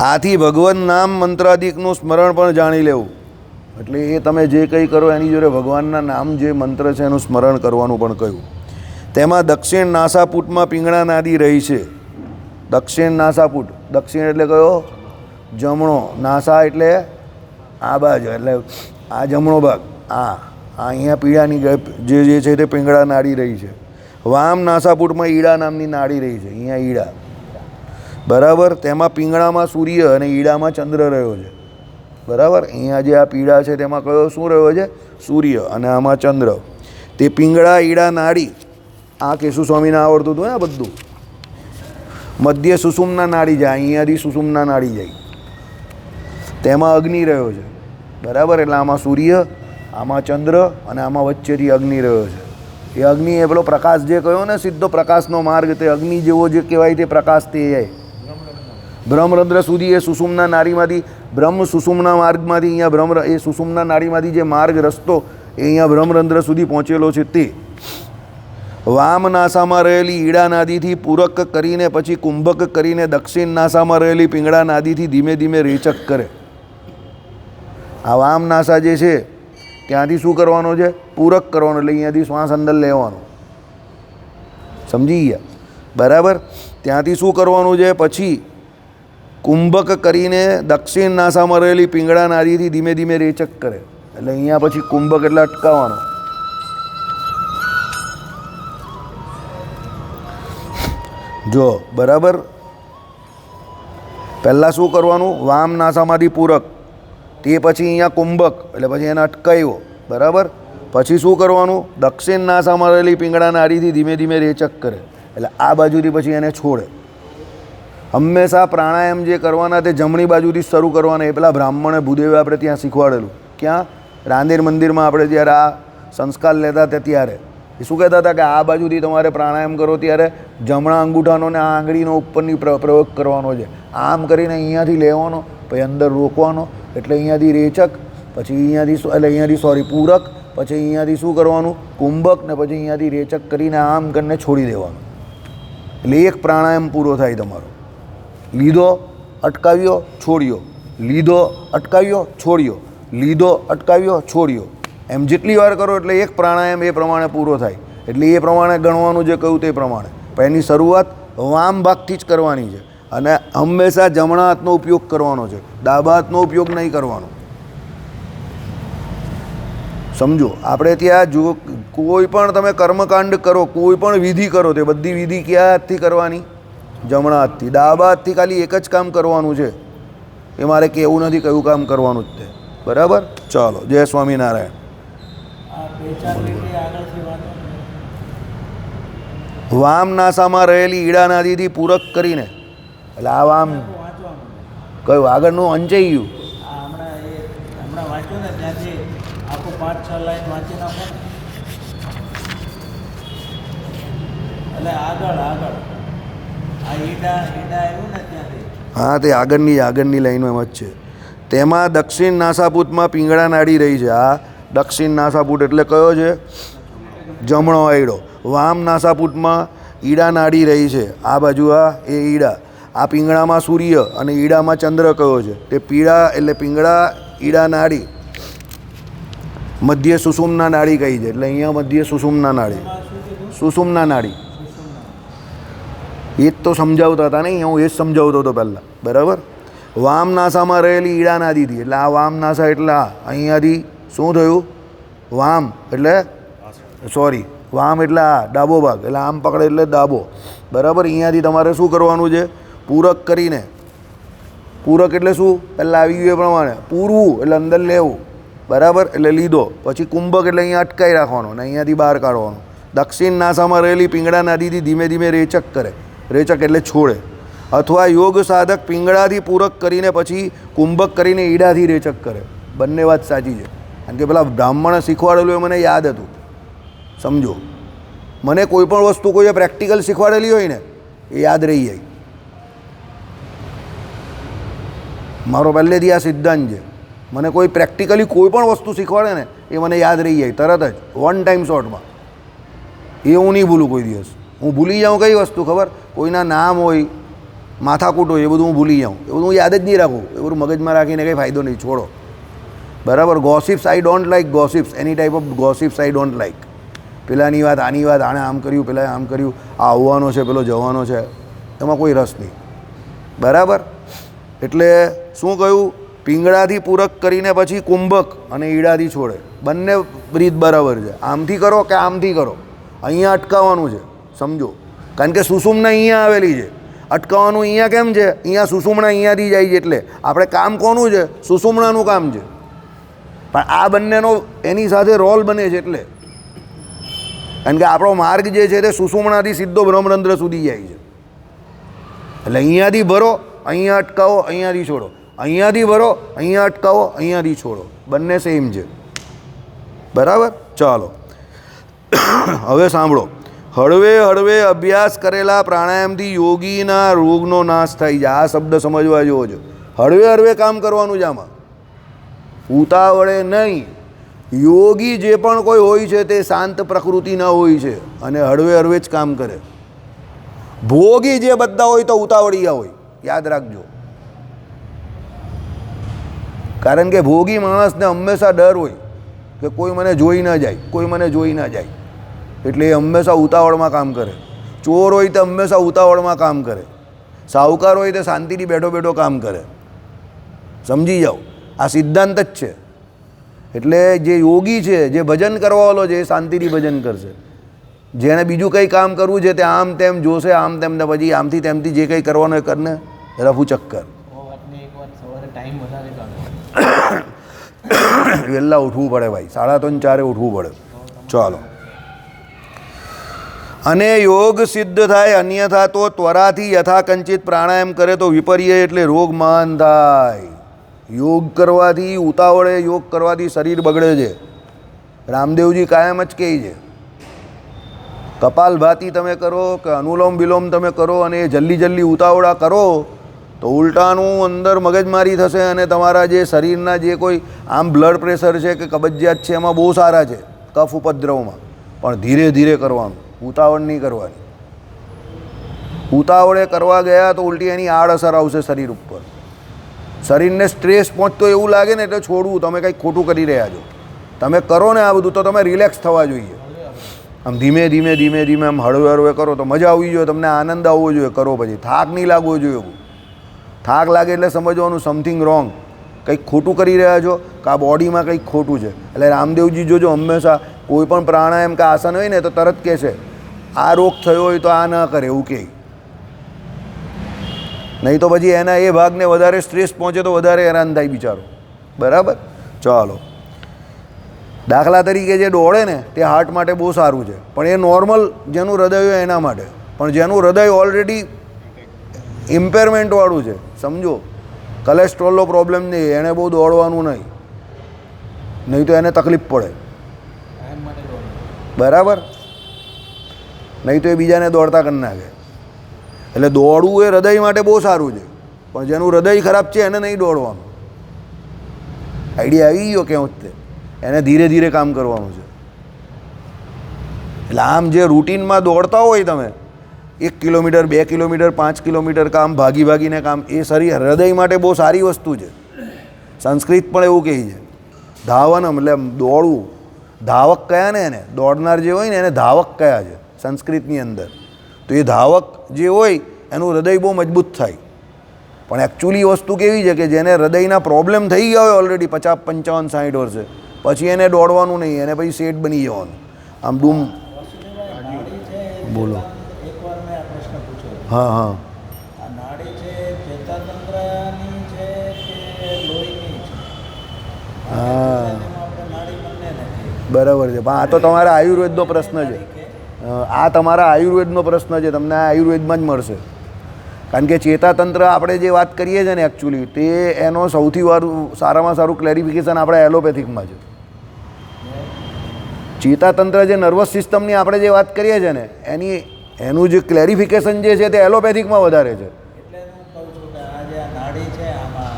આથી ભગવાન નામ મંત્રાદિકનું સ્મરણ પણ જાણી લેવું. એટલે એ તમે જે કંઈ કરો એની જોડે ભગવાનના નામ જે મંત્ર છે એનું સ્મરણ કરવાનું પણ કહ્યું. તેમાં દક્ષિણ નાસાપુટમાં પિંગળા નાદી રહી છે. દક્ષિણ નાસાપુટ, દક્ષિણ એટલે કયો? જમણો. નાસા એટલે આ બાજુ, એટલે આ જમણો ભાગ. અહીંયા પીળાની જે છે તે પિંગળા નાડી રહી છે. વામ નાસાપુટમાં ઈડા નામની નાડી રહી છે. અહીંયા ઈડા. બરાબર. તેમાં પિંગળામાં સૂર્ય અને ઈડામાં ચંદ્ર રહ્યો છે. બરાબર. અહીંયા જે આ પીળા છે તેમાં કયો શું રહ્યો છે? સૂર્ય અને આમાં ચંદ્ર. તે પિંગળા ઈડા નાડી, આ કેશુ સ્વામીને આવડતું હતું ને બધું. મધ્ય સુષુમ્ના નાડી જાય, અહીંયાથી સુષુમ્ના નાડી જાય. તેમાં અગ્નિ રહ્યો છે. બરાબર. એટલે આમાં સૂર્ય, આમાં ચંદ્ર અને આમાં વચ્ચેથી અગ્નિ રહ્યો છે. એ અગ્નિ એ પેલો પ્રકાશ જે કહ્યો ને, સીધો પ્રકાશનો માર્ગ, તે અગ્નિ જેવો જે કહેવાય તે પ્રકાશ તે જાય બ્રહ્મરંધ્ર સુધી. એ સુષુમ્ના નાડીમાંથી બ્રહ્મ સુષુમ્ના માર્ગમાંથી અહીંયા એ સુષુમ્ના નાડીમાંથી જે માર્ગ રસ્તો એ અહીંયા બ્રહ્મરંધ્ર સુધી પહોંચેલો છે તે. વામ નાસામાં રહેલી ઈડા નાદીથી પૂરક કરીને પછી કુંભક કરીને દક્ષિણ નાસામાં રહેલી પિંગળા નાદીથી ધીમે ધીમે રેચક કરે. આ વામ નાસા જે છે ત્યાંથી શું કરવાનો છે? પૂરક કરવાનો. એટલે અહીંયાથી શ્વાસ અંદર લેવાનો. સમજી ગયા? બરાબર. ત્યાંથી શું કરવાનું છે? પછી કુંભક કરીને દક્ષિણ નાસામાં રહેલી પિંગળા નાદીથી ધીમે ધીમે રેચક કરે. એટલે અહીંયા પછી કુંભક એટલે અટકાવવાનો. જો બરાબર. પહેલાં શું કરવાનું? વામ નાસામાંથી પૂરક, તે પછી અહીંયા કુંભક એટલે પછી એને અટકાવ્યો. બરાબર. પછી શું કરવાનું? દક્ષિણ નાસામાં રહેલી પિંગળા નાડીથી ધીમે ધીમે રેચક કરે. એટલે આ બાજુથી પછી એને છોડે. હંમેશા પ્રાણાયામ જે કરવાના તે જમણી બાજુથી શરૂ કરવાના. એ પેલા બ્રાહ્મણે ભૂદેવે આપણે ત્યાં શીખવાડેલું. ક્યાં? રાંદેર મંદિરમાં આપણે જ્યારે આ સંસ્કાર લેતા હતા ત્યારે એ શું કહેતા હતા કે આ બાજુથી તમારે પ્રાણાયામ કરો ત્યારે જમણા અંગૂઠાનો ને આ આંગળીનો ઉપરની પ્રયોગ કરવાનો છે. આમ કરીને અહીંયાથી લેવાનો, પછી અંદર રોકવાનો. એટલે અહીંયાથી રેચક, પછી અહીંયાથી પૂરક, પછી અહીંયાથી શું કરવાનું? કુંભક, ને પછી અહીંયાથી રેચક કરીને આમ કરીને છોડી દેવાનું. એટલે એક પ્રાણાયામ પૂરો થાય તમારો. લીધો, અટકાવ્યો, છોડ્યો, લીધો, અટકાવ્યો, છોડ્યો, લીધો, અટકાવ્યો, છોડ્યો. એમ જેટલી વાર કરો એટલે એક પ્રાણાયામ એ પ્રમાણે પૂરો થાય. એટલે એ પ્રમાણે ગણવાનું જે કહ્યું તે પ્રમાણે. પણ એની શરૂઆત વામ ભાગથી જ કરવાની છે અને હંમેશા જમણા હાથનો ઉપયોગ કરવાનો છે. ડાબા હાથનો ઉપયોગ નહીં કરવાનો. સમજો. આપણે ત્યાં જો કોઈ પણ તમે કર્મકાંડ કરો, કોઈ પણ વિધિ કરો, તે બધી વિધિ કયા હાથથી કરવાની? જમણા હાથથી. ડાબા હાથથી ખાલી એક જ કામ કરવાનું છે. એ મારે કહેવું નથી કયું કામ કરવાનું જ તે. બરાબર. ચાલો. જય સ્વામિનારાયણ. વામ નાસામાં રહેલી ઈડા નાદીથી પૂરક કરીને, એટલે આ વામ કયું આગળનું અંચાઈ ગયું? હમણાં વાંચ્યું ને ત્યાંથી આખું 5-6 લાઈન વાંચી નાખો. એટલે આગળ આગળ આ ઈડા આવ્યું ને ત્યાંથી. હા, તે આગળની લાઈનો એમ જ છે. તેમાં દક્ષિણ નાસાપૂતમાં પિંગળા નાડી રહી છે. આ દક્ષિણ નાસાપૂત એટલે કયો છે? જમણો આયડો. વામ નાસાપૂતમાં ઈડા નાડી રહી છે. આ બાજુ આ એ ઈડા. આ પિંગળામાં સૂર્ય અને ઈડામાં ચંદ્ર કયો છે? તે પીળા એટલે પિંગળા ઈડા નાડી. મધ્ય સુષુમ્ના નાડી કહી છે. એટલે અહીંયા મધ્ય સુષુમ્ના નાડી. સુષુમ્ના નાડી એ જ તો સમજાવતા હતા નહીં, હું એ જ સમજાવતો હતો પહેલાં. બરાબર. વામ નાસામાં રહેલી ઈડા નાદીથી એટલે આ વામ નાસા એટલે આ અહીંયાથી શું થયું? વામ એટલે સોરી વામ એટલે આ ડાબો ભાગ એટલે આમ પકડે એટલે ડાબો. બરાબર. અહીંયાથી તમારે શું કરવાનું છે? પૂરક કરીને. પૂરક એટલે શું? પહેલાં આવી ગયું એ પ્રમાણે પૂરવું એટલે અંદર લેવું. બરાબર. એટલે લીધો. પછી કુંભક એટલે અહીંયા અટકાઈ રાખવાનો અને અહીંયાથી બહાર કાઢવાનો. દક્ષિણ નાસામાં રહેલી પિંગળા નાદીથી ધીમે ધીમે રેચક કરે. રેચક એટલે છોડે. અથવા યોગ સાધક પિંગળાથી પૂરક કરીને પછી કુંભક કરીને ઈડાથી રેચક કરે. બંને વાત સાચી છે. કારણ કે પેલા બ્રાહ્મણે શીખવાડેલું એ મને યાદ હતું. સમજો, મને કોઈ પણ વસ્તુ કોઈએ પ્રેક્ટિકલ શીખવાડેલી હોય ને એ યાદ રહી જાય. મારો પહેલેથી આ સિદ્ધાંત છે. મને કોઈ પ્રેક્ટિકલી કોઈ પણ વસ્તુ શીખવાડે ને એ મને યાદ રહી જાય તરત જ, વન ટાઈમ શોર્ટમાં. એ હું નહીં ભૂલું કોઈ દિવસ. હું ભૂલી જાઉં કઈ વસ્તુ ખબર? કોઈના નામ હોય, માથાકૂટ હોય, એ બધું હું ભૂલી જાઉં. એ બધું હું યાદ જ નહીં રાખું. એ બધું મગજમાં રાખીને કંઈ ફાયદો નહીં. છોડો. બરાબર. Gossips I don't like gossips. Any type of gossips I don't like. પેલાની વાત, આની વાત, આણે આમ કર્યું, પેલાએ આમ કર્યું, આ આવવાનો છે, પેલો જવાનો છે, એમાં કોઈ રસ નહીં. બરાબર. એટલે શું કહ્યું? પિંગળાથી પૂરક કરીને પછી કુંભક અને ઈડાથી છોડે. બંને રીત બરાબર છે. આમથી કરો કે આમથી કરો, અહીંયા અટકાવવાનું છે. સમજો, કારણ કે સુષુમ્ના અહીંયા આવેલી છે. અટકાવવાનું અહીંયા કેમ છે? અહીંયા સુષુમ્ના અહીંયાથી જાય છે. એટલે આપણે કામ કોનું છે? સુષુમ્નાનું કામ છે. પણ આ બંનેનો એની સાથે રોલ બને છે. એટલે કારણ કે આપણો માર્ગ જે છે તે સુષુમ્નાથી સીધો બ્રહ્મરંધ્ર સુધી જાય છે. એટલે અહીંયાથી ભરો, અહીંયા અટકાવો, અહીંયાથી છોડો. અહીંયાથી ભરો, અહીંયા અટકાવો, અહીંયાથી છોડો. બંને સેમ છે. બરાબર. ચાલો હવે સાંભળો. હળવે હળવે અભ્યાસ કરેલા પ્રાણાયામથી યોગીના રોગનો નાશ થાય છે. આ શબ્દ સમજવા જેવો છે. હળવે હળવે કામ કરવાનું છે આમાં, ઉતાવળે નહીં. યોગી જે પણ કોઈ હોય છે તે શાંત પ્રકૃતિના હોય છે અને હળવે હળવે જ કામ કરે. ભોગી જે બધા હોય તો ઉતાવળિયા હોય. યાદ રાખજો. કારણ કે ભોગી માણસને હંમેશા ડર હોય કે કોઈ મને જોઈ ન જાય, કોઈ મને જોઈ ન જાય. એટલે એ હંમેશા ઉતાવળમાં કામ કરે. ચોર હોય તો હંમેશા ઉતાવળમાં કામ કરે. સાહુકાર હોય તો શાંતિથી બેઠો બેઠો કામ કરે. સમજી જાઓ, આ સિદ્ધાંત જ છે. એટલે જે યોગી છે, જે ભજન કરવાવાળો છે, એ શાંતિથી ભજન કરશે. જેને બીજું કંઈ કામ કરવું છે તે આમ તેમ જોશે, આમ તેમ ને પછી આમથી તેમથી જે કંઈ કરવાનું એ કરને રફુ ચક્કર. વહેલા ઉઠવું પડે ભાઈ, 3:30 4 ઉઠવું પડે. ચાલો. અને યોગ સિદ્ધ થાય, અન્યથા તો ત્વરાથી યથાકંચિત પ્રાણાયામ કરે તો વિપર્ય એટલે રોગ મહાન થાય. યોગ કરવાથી, ઉતાવળે યોગ કરવાથી શરીર બગડે છે. રામદેવજી કાયમ જ કહે છે, કપાલભાતિ તમે કરો કે અનુલોમ વિલોમ તમે કરો અને એ જલ્દી ઉતાવળા કરો તો ઉલટાનું અંદર મગજમારી થશે અને તમારા જે શરીરના જે કોઈ આમ બ્લડ પ્રેશર છે કે કબજિયાત છે એમાં બહુ સારા છે, કફ ઉપદ્રવમાં. પણ ધીરે ધીરે કરવાનું, ઉતાવળ નહીં કરવાની. ઉતાવળે કરવા ગયા તો ઉલટી એની આડઅસર આવશે શરીર ઉપર. શરીરને સ્ટ્રેસ પહોંચતો એવું લાગે ને એટલે છોડવું, તમે કંઈક ખોટું કરી રહ્યા છો. તમે કરો ને આ બધું તો તમે રિલેક્સ થવા જોઈએ. આમ ધીમે ધીમે ધીમે ધીમે આમ હળવે હળવે કરો તો મજા આવવી જોઈએ, તમને આનંદ આવવો જોઈએ. કરો પછી થાક નહીં લાગવો જોઈએ. એવું થાક લાગે એટલે સમજવાનું સમથિંગ રોંગ, કંઈક ખોટું કરી રહ્યા છો કે આ બોડીમાં કંઈક ખોટું છે. એટલે રામદેવજી જોજો હંમેશા કોઈ પણ પ્રાણાયામ કે આસન હોય ને તો તરત કહેશે આ રોગ થયો હોય તો આ ન કરે, એવું કહે. નહીં તો પછી એના એ ભાગને વધારે સ્ટ્રેસ પહોંચે તો વધારે હેરાન થાય બિચારો. બરાબર. ચાલો. દાખલા તરીકે જે દોડે ને તે હાર્ટ માટે બહુ સારું છે, પણ એ નોર્મલ જેનું હૃદય હોય એના માટે. પણ જેનું હૃદય ઓલરેડી ઇમ્પેરમેન્ટવાળું છે, સમજો, કોલેસ્ટ્રોલનો પ્રોબ્લેમ નહીં, એણે બહુ દોડવાનું નહીં, નહીં તો એને તકલીફ પડે. બરાબર. નહીં તો એ બીજાને દોડતા કરી નાખે. એટલે દોડવું એ હૃદય માટે બહુ સારું છે, પણ જેનું હૃદય ખરાબ છે એને નહીં દોડવાનું. આઈડિયા આવી ગયો કે વખતે એને ધીરે ધીરે કામ કરવાનું છે. એટલે આમ જે રૂટીનમાં દોડતા હોય તમે 1 કિલોમીટર 2 કિલોમીટર 5 કિલોમીટર કામ ભાગીને કામ, એ શરીર હૃદય માટે બહુ સારી વસ્તુ છે. સંસ્કૃત પણ એવું કહે છે ધાવનમ, એટલે દોડવું. ધાવક કયા ને એને, દોડનાર જે હોય ને એને ધાવક કયા છે સંસ્કૃતની અંદર. તો એ ધાવક જે હોય એનું હૃદય બહુ મજબૂત થાય. પણ એકચ્યુઅલી વસ્તુ કેવી છે કે જેને હૃદયના પ્રોબ્લેમ થઈ ગયા હોય ઓલરેડી 50 55 60 વર્ષે, પછી એને દોડવાનું નહીં, એને પછી સેટ બની જવાનું. આમ ડૂમ નાડી છે બોલો. એકવાર મેં આ પ્રશ્ન પૂછ્યો. હા હા આ નાડી છે ચેતાતંત્રની છે કે લોહીની છે? હા એમાં આપણે નાડી બંને નથી. બરાબર છે. પણ આ તો તમારા આયુર્વેદનો પ્રશ્ન છે. આ તમારા આયુર્વેદનો પ્રશ્ન છે, તમને આ આયુર્વેદમાં જ મળશે. કારણ કે ચેતાતંત્ર આપણે જે વાત કરીએ છીએ ને એકચ્યુઅલી તે એનો સૌથી સારામાં સારું ક્લેરિફિકેશન આપણે એલોપેથિકમાં છે. ચેતાતંત્ર જે નર્વસ સિસ્ટમની આપણે જે વાત કરીએ છીએ ને એનું જે ક્લેરિફિકેશન જે છે તે એલોપેથિકમાં વધારે છે. એટલે હું કહું છું કે આ જે આ નાડી છે આમાં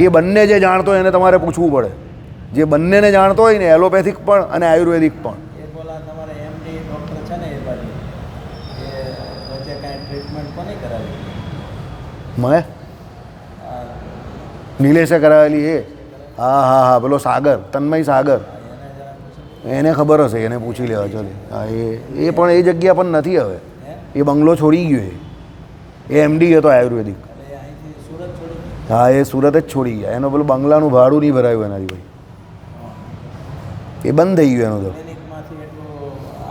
એ બંને જે જાણતો હોય એને તમારે પૂછવું પડે. જે બંનેને જાણતો હોય ને એલોપેથિક પણ અને આયુર્વેદિક પણ. એ બોલા તમારે એમડી ડૉક્ટર છે ને એ બાજુ એ વચ્ચે કાંઈ ટ્રીટમેન્ટ કોની કરાવી? મેં નિલેશે કરાવેલી એ. હા હા હા પેલો સાગર, તન્મય સાગર, એને ખબર હશે, એને પૂછી લેવા ચાલે. હા એ પણ એ જગ્યા પણ નથી હવે, એ બંગલો છોડી ગયો. એ એમડી હતો આયુર્વેદિક. એટલે અહીંથી સુરત છોડી? હા એ સુરત જ છોડી ગયા. એનો પેલું બંગલાનું ભાડું નહીં ભરાયું એનાથી ભાઈ, એ બંધ થઈ ગયું એનું. તો ક્લિનિકમાંથી એટલું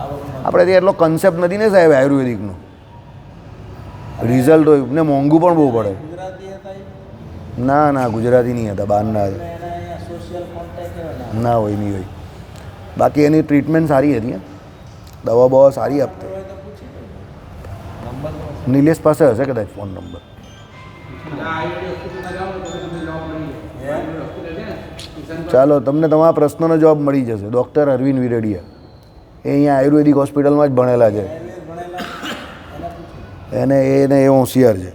આવક આપણે ત્યાં એટલો કન્સેપ્ટ નથી ને સાહેબ આયુર્વેદિકનો. રિઝલ્ટ હોય ને મોંઘું પણ બહુ પડે. ગુજરાતી હતા એ? ના ના ગુજરાતી નહીં હતા, બહારના હતા. એના અહીંયા સોશિયલ કોન્ટેક્ટ હોય ને ના હોય નહીં હોય. બાકી એની ટ્રીટમેન્ટ સારી હતી હે, દવા બવા સારી આપતી. હોય તો પૂછી લો. નંબર નિલેશ પાસે હશે કદાચ ફોન નંબર. ચાલો તમને તમારા પ્રશ્નનો જવાબ મળી જશે. ડૉક્ટર અરવિંદ વિરડિયા એ અહીંયા આયુર્વેદિક હોસ્પિટલમાં જ ભણેલા છે. એને એ હોશિયાર છે,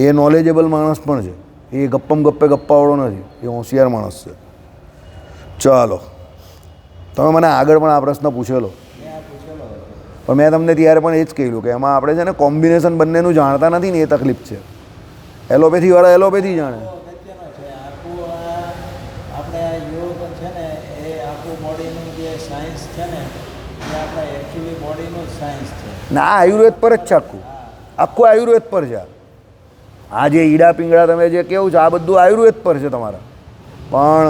એ નોલેજેબલ માણસ પણ છે. એ ગપ્પે ગપ્પાવાળો નથી, એ હોશિયાર માણસ છે. ચાલો તમે મને આગળ પણ આ પ્રશ્ન પૂછેલો, પણ મેં તમને ત્યારે પણ એ જ કહ્યું કે એમાં આપણે છે ને કોમ્બિનેશન બંનેનું જાણતા નથી ને એ તકલીફ છે. એલોપેથીવાળા એલોપેથી જાણે. અગત્યનો છે આખું આપણે આ યોગ છે ને એ આખું બોડીનું જે સાયન્સ છે ને એ આપણા એકચ્યુઅલી બોડીનું જ સાયન્સ છે. ના આ આયુર્વેદ પર જ છે, આખું આયુર્વેદ પર છે. આ જે ઈડા પિંગળા તમે જે કેવું છે આ બધું આયુર્વેદ પર છે તમારા. પણ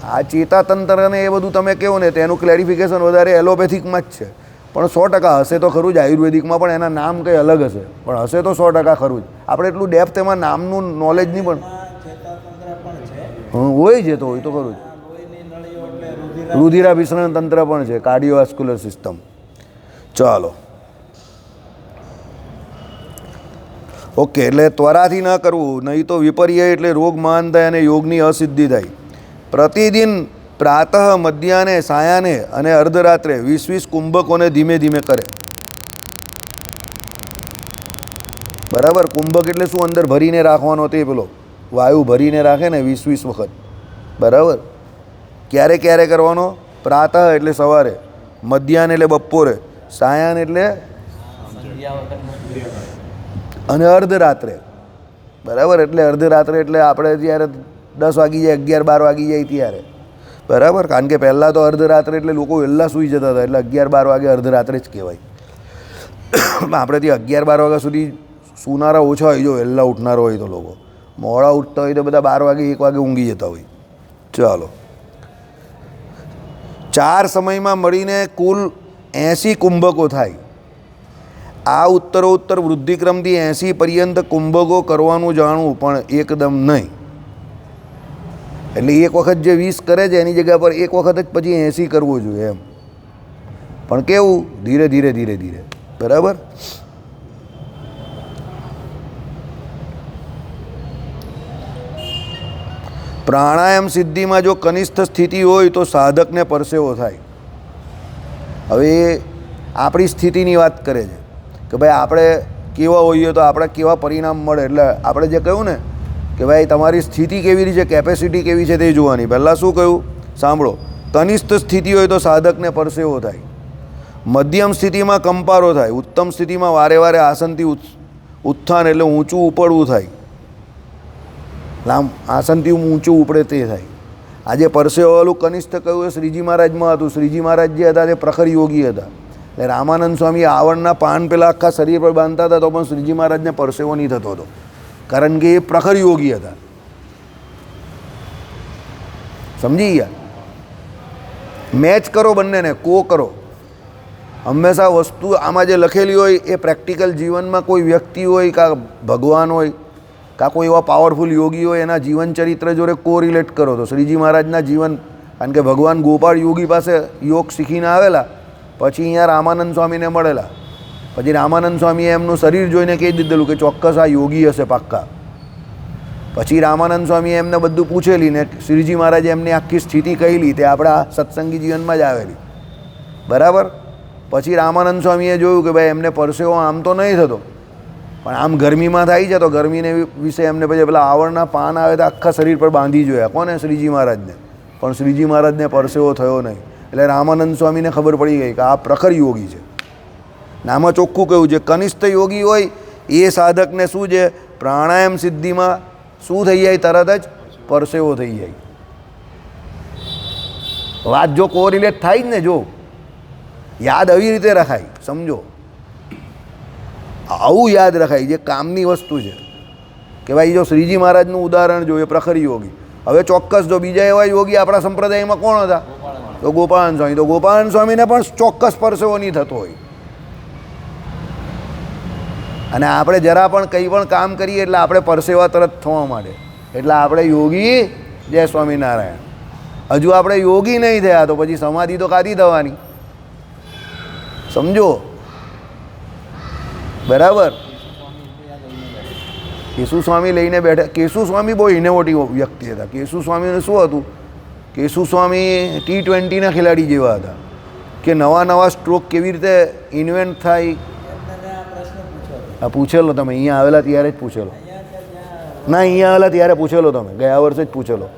આ ચેતાતંત્ર ને એ બધું તમે કહો ને તેનું ક્લેરિફિકેશન વધારે એલોપેથિકમાં જ છે. પણ 100% હશે તો ખરું જ આયુર્વેદિકમાં, પણ એના નામ કંઈ અલગ હશે, પણ હશે તો 100% ખરું જ. આપણે એટલું ડેપ્થ એમાં નામનું નોલેજ નહીં, પણ ચેતાતંત્ર પણ છે, હોય છે તો હોય તો ખરું જ. લોહીની નળીઓ એટલે રુધિરાભિસરણ તંત્ર પણ છે, કાર્ડિયોવાસ્ક્યુલર સિસ્ટમ. ચાલો ઓકે. એટલે ત્વરાથી ન કરવું, નહીં તો વિપર્ય એટલે રોગ મહાન થાય અને યોગની અસિદ્ધિ થાય. પ્રતિદિન પ્રાતઃ મધ્યાહને સાયાહ્ને અને અર્ધરાત્રે 20 કુંભકોને ધીમે ધીમે કરે. બરાબર. કુંભક એટલે શું? અંદર ભરીને રાખવાનો તે પેલો વાયુ ભરીને રાખે ને 20 વખત. બરાબર. ક્યારે ક્યારે કરવાનો? પ્રાતઃ એટલે સવારે, મધ્યાહન એટલે બપોરે, સાયાહ્ન એટલે અને અર્ધરાત્રે. બરાબર. એટલે અર્ધરાત્રે એટલે આપણે જ્યારે 10 વાગી જાય, 11 12 વાગી જાય ત્યારે. બરાબર. કારણ કે પહેલાં તો અર્ધરાત્રે એટલે લોકો વહેલા સૂઈ જતા હતા, એટલે 11 12 વાગે અર્ધરાત્રે જ કહેવાય. આપણે ત્યાં 11 12 વાગ્યા સુધી સૂનારા ઓછા હોય, જો વહેલા ઉઠનારા હોય તો. લોકો મોડા ઉઠતા હોય તો બધા 12 વાગે 1 વાગે ઊંઘી જતા હોય. ચાલો 4 સમયમાં મળીને કુલ 80 કુંભકો થાય. આ ઉત્તરોત્તર વૃદ્ધિક્રમથી 80 પર્યંત કુંભકો કરવાનું જાણવું, પણ એકદમ નહીં. એટલે એક વખત જે 20 કરે છે એની જગ્યા પર એક વખત જ પછી 80 કરવું જોઈએ એમ. પણ કેવું? ધીરે ધીરે ધીરે ધીરે. બરાબર. પ્રાણાયામ સિદ્ધિમાં જો કનિષ્ઠ સ્થિતિ હોય તો સાધકને પરસેવો થાય. હવે એ આપણી સ્થિતિની વાત કરે છે કે ભાઈ આપણે કેવા હોઈએ તો આપણે કેવા પરિણામ મળે. એટલે આપણે જે કહ્યું ને કે ભાઈ તમારી સ્થિતિ કેવી રીતે, કેપેસિટી કેવી છે તે જોવાની. પહેલાં શું કહ્યું સાંભળો. તનિષ્ઠ સ્થિતિ હોય તો સાધકને પરસેવો થાય, મધ્યમ સ્થિતિમાં કંપારો થાય, ઉત્તમ સ્થિતિમાં વારે વારે આસનથી ઉત્થાન એટલે ઊંચું ઉપડવું થાય, આસનથી ઊંચું ઉપડે તે થાય. આજે પરસેવાવાળું કનિષ્ઠ કહ્યું એ શ્રીજી મહારાજમાં હતું. શ્રીજી મહારાજ જે હતા તે પ્રખર યોગી હતા. એટલે રામાનંદ સ્વામી આવડના પાન પેલા આખા શરીર પર બાંધતા હતા તો પણ શ્રીજી મહારાજને પરસેવો નહીં થતો હતો, કારણ કે એ પ્રખર યોગી હતા. સમજી ગયા? મેચ કરો બંનેને, કો કરો. હંમેશા વસ્તુ આમાં જે લખેલી હોય એ પ્રેક્ટિકલ જીવનમાં કોઈ વ્યક્તિ હોય કાં ભગવાન હોય કાં કોઈ એવા પાવરફુલ યોગી હોય એના જીવન ચરિત્ર જોડે કો રિલેટ કરો. તો શ્રીજી મહારાજના જીવન, કારણ કે ભગવાન ગોપાળ યોગી પાસે યોગ શીખીને આવેલા, પછી અહીંયા રામાનંદ સ્વામીને મળેલા, પછી રામાનંદ સ્વામીએ એમનું શરીર જોઈને કહી દીધેલું કે ચોક્કસ આ યોગી હશે પાક્કા. પછી રામાનંદ સ્વામીએ એમને બધું પૂછેલી ને શ્રીજી મહારાજે એમની આખી સ્થિતિ કહેલી, તે આપણા સત્સંગી જીવનમાં જ આવેલી. બરાબર? પછી રામાનંદ સ્વામીએ જોયું કે ભાઈ એમને પરસેવો આમ તો નહીં થતો, પણ આમ ગરમીમાં થાય છે તો ગરમીને વિશે એમને પછી પેલા આવડના પાન આવે તો આખા શરીર પર બાંધી જોયા. કોને? શ્રીજી મહારાજને. પણ શ્રીજી મહારાજને પરસેવો થયો નહીં. એટલે રામાનંદ સ્વામીને ખબર પડી ગઈ કે આ પ્રખર યોગી છે. આમાં ચોખ્ખું કહ્યું છે કનિષ્ઠ યોગી હોય એ સાધકને શું છે, પ્રાણાયામ સિદ્ધિમાં શું થઈ જાય, તરત જ પરસેવો થઈ જાય. વાત જો કોરિલેટ થાય જ ને, જો યાદ આવી રીતે રખાય, સમજો આવું યાદ રખાય જે કામની વસ્તુ છે કે ભાઈ જો શ્રીજી મહારાજનું ઉદાહરણ જો એ પ્રખર યોગી. હવે ચોક્કસ જો બીજા એવા યોગી આપણા સંપ્રદાયમાં કોણ હતા તો ગોપાળન સ્વામી. તો ગોપાળન સ્વામીને પણ ચોક્કસ પરસેવો નહીં થતો હોય. અને આપણે જરા પણ કંઈ પણ કામ કરીએ એટલે આપણે પરસેવા તરત થવા માંડે. એટલે આપણે યોગી, જય સ્વામિનારાયણ. હજુ આપણે યોગી નહીં થયા તો પછી સમાધિ તો કાઢી થવાની. સમજો? બરાબર? કેશુ સ્વામી લઈને બેઠા. કેશુ સ્વામી બહુ ઇનોવેટિવ વ્યક્તિ હતા. કેશુ સ્વામીને શું હતું, કેશુ સ્વામી T20ના ખેલાડી જેવા હતા કે નવા નવા સ્ટ્રોક કેવી રીતે ઇન્વેન્ટ થાય. હા, પૂછેલો તમે અહીંયા આવેલા ત્યારે જ પૂછેલો. ના, અહીંયા આવેલા ત્યારે પૂછેલો તમે, ગયા વર્ષે જ પૂછેલો.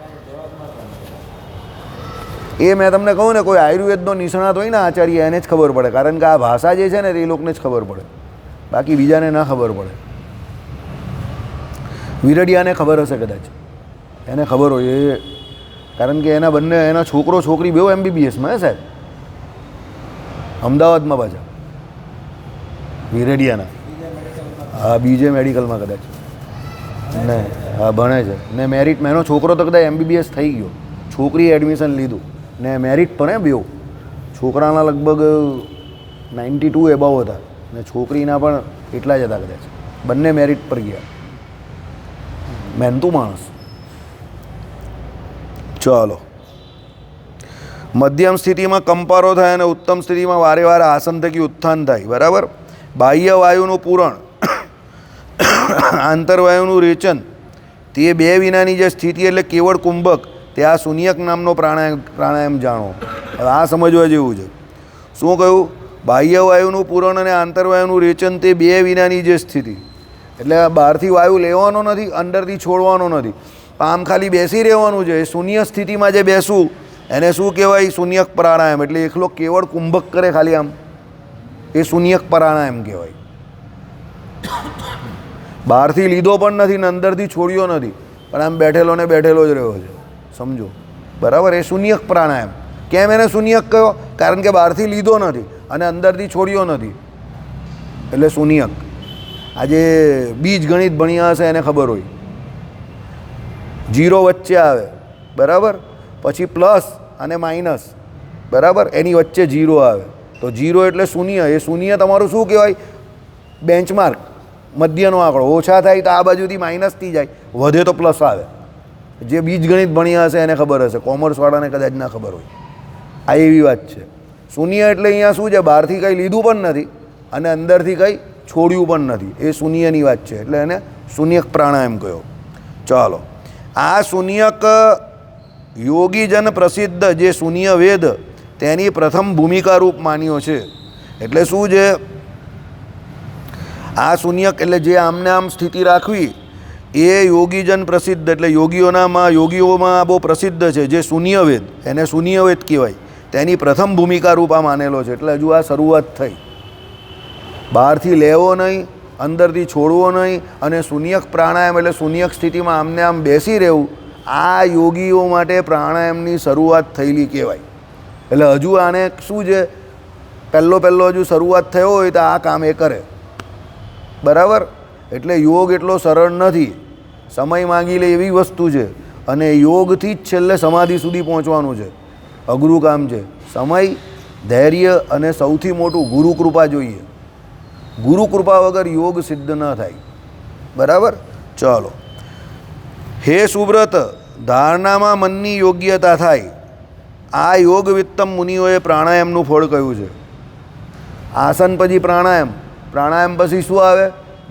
એ મેં તમને કહું ને, કોઈ આયુર્વેદનો નિષ્ણાત હોય ને આચાર્ય, એને જ ખબર પડે, કારણ કે આ ભાષા જે છે ને એ લોકોને જ ખબર પડે, બાકી બીજાને ના ખબર પડે. વિરડિયાને ખબર હશે કદાચ, એને ખબર હોય એ, કારણ કે એના બંને, એના છોકરો છોકરી બેઉ MBBSમાં હે સાહેબ, અમદાવાદમાં પાછા વિરડિયાના. હા, બીજે મેડિકલમાં કદાચ ને, હા ભણે છે ને મેરિટમાં. એનો છોકરો તો કદાચ MBBS થઈ ગયો, છોકરીએ એડમિશન લીધું ને મેરિટ પણ બેઉ. છોકરાના લગભગ 92 એબાવ હતા ને છોકરીના પણ એટલા જ હતા કદાચ. બંને મેરિટ પર ગયા. મહેનતુ માણસ. ચાલો. મધ્યમ સ્થિતિમાં કંપારો થાય અને ઉત્તમ સ્થિતિમાં વારે વારે આસન થકી ઉત્થાન થાય. બરાબર? બાહ્ય વાયુનું પૂરણ, આંતરવાયુનું રેચન, તે બે વિનાની જે સ્થિતિ એટલે કેવળ કુંભક, તે આ શૂન્યક નામનો પ્રાણાયામ જાણો. હવે આ સમજવા જેવું છે. શું કહ્યું? બાહ્ય વાયુનું પૂરણ અને આંતરવાયુનું રેચન, તે બે વિનાની જે સ્થિતિ એટલે બહારથી વાયુ લેવાનો નથી, અંદરથી છોડવાનો નથી, આમ ખાલી બેસી રહેવાનું છે. શૂન્ય સ્થિતિમાં જે બેસવું એને શું કહેવાય? શૂન્યક પ્રાણાયામ. એટલે એકલો કેવળ કુંભક કરે ખાલી આમ, એ શૂન્યક પ્રાણાયામ કહેવાય. બહારથી લીધો પણ નથી ને અંદરથી છોડ્યો નથી, પણ આમ બેઠેલો ને બેઠેલો જ રહ્યો છે. સમજો? બરાબર? એ શૂન્યક પ્રાણાયામ. કેમ એને શૂન્યક કહ્યો? કારણ કે બહારથી લીધો નથી અને અંદરથી છોડ્યો નથી, એટલે શૂન્યક. આજે બીજ ગણિત ભણ્યા હશે એને ખબર હોય, 0 વચ્ચે આવે, બરાબર, પછી પ્લસ અને માઇનસ, બરાબર, એની વચ્ચે 0 આવે તો 0 એટલે શૂન્ય. એ શૂન્ય તમારું શું કહેવાય? બેન્ચમાર્ક, મધ્યનો આંકડો. ઓછા થાય તો આ બાજુથી માઇનસથી જાય, વધે તો પ્લસ આવે. જે બીજ ગણિત ભણ્યા હશે એને ખબર હશે, કોમર્સવાળાને કદાચ ના ખબર હોય. આ એવી વાત છે. શૂન્ય એટલે અહીંયા શું છે? બહારથી કંઈ લીધું પણ નથી અને અંદરથી કંઈ છોડ્યું પણ નથી. એ શૂન્યની વાત છે, એટલે એને શૂન્યક પ્રાણાયામ કહ્યો. ચાલો. આ શૂન્યક યોગીજન પ્રસિદ્ધ જે શૂન્ય વેદ તેની પ્રથમ ભૂમિકારૂપ માન્યો છે. એટલે શું છે? આ શૂન્યક એટલે જે આમને આમ સ્થિતિ રાખવી એ યોગીજન પ્રસિદ્ધ, એટલે યોગીઓમાં બહુ પ્રસિદ્ધ છે. જે શૂન્યવેદ, એને શૂન્યવેદ કહેવાય, તેની પ્રથમ ભૂમિકા રૂપા માનેલો છે. એટલે હજુ આ શરૂઆત થઈ. બહારથી લેવો નહીં, અંદરથી છોડવો નહીં, અને શૂન્યક પ્રાણાયામ એટલે શૂન્યક સ્થિતિમાં આમને આમ બેસી રહેવું, આ યોગીઓ માટે પ્રાણાયામની શરૂઆત થયેલી કહેવાય. એટલે હજુ આને શું છે, પહેલો હજુ શરૂઆત થયો હોય તો આ કામ એ કરે. બરાબર? એટલે યોગ એટલો સરળ નથી, સમય માંગી લે એવી વસ્તુ છે. અને યોગથી જ છેલ્લે સમાધિ સુધી પહોંચવાનું છે. અઘરું કામ છે. સમય, ધૈર્ય અને સૌથી મોટું ગુરુકૃપા જોઈએ. ગુરુકૃપા વગર યોગ સિદ્ધ ન થાય. બરાબર? ચાલો. હે સુબ્રત, ધારણામાં મનની યોગ્યતા થાય. આ યોગ વિત્તમ મુનિઓએ પ્રાણાયામનું ફળ કહ્યું છે. આસન પછી પ્રાણાયામ, પ્રાણાયામ પછી શું આવે?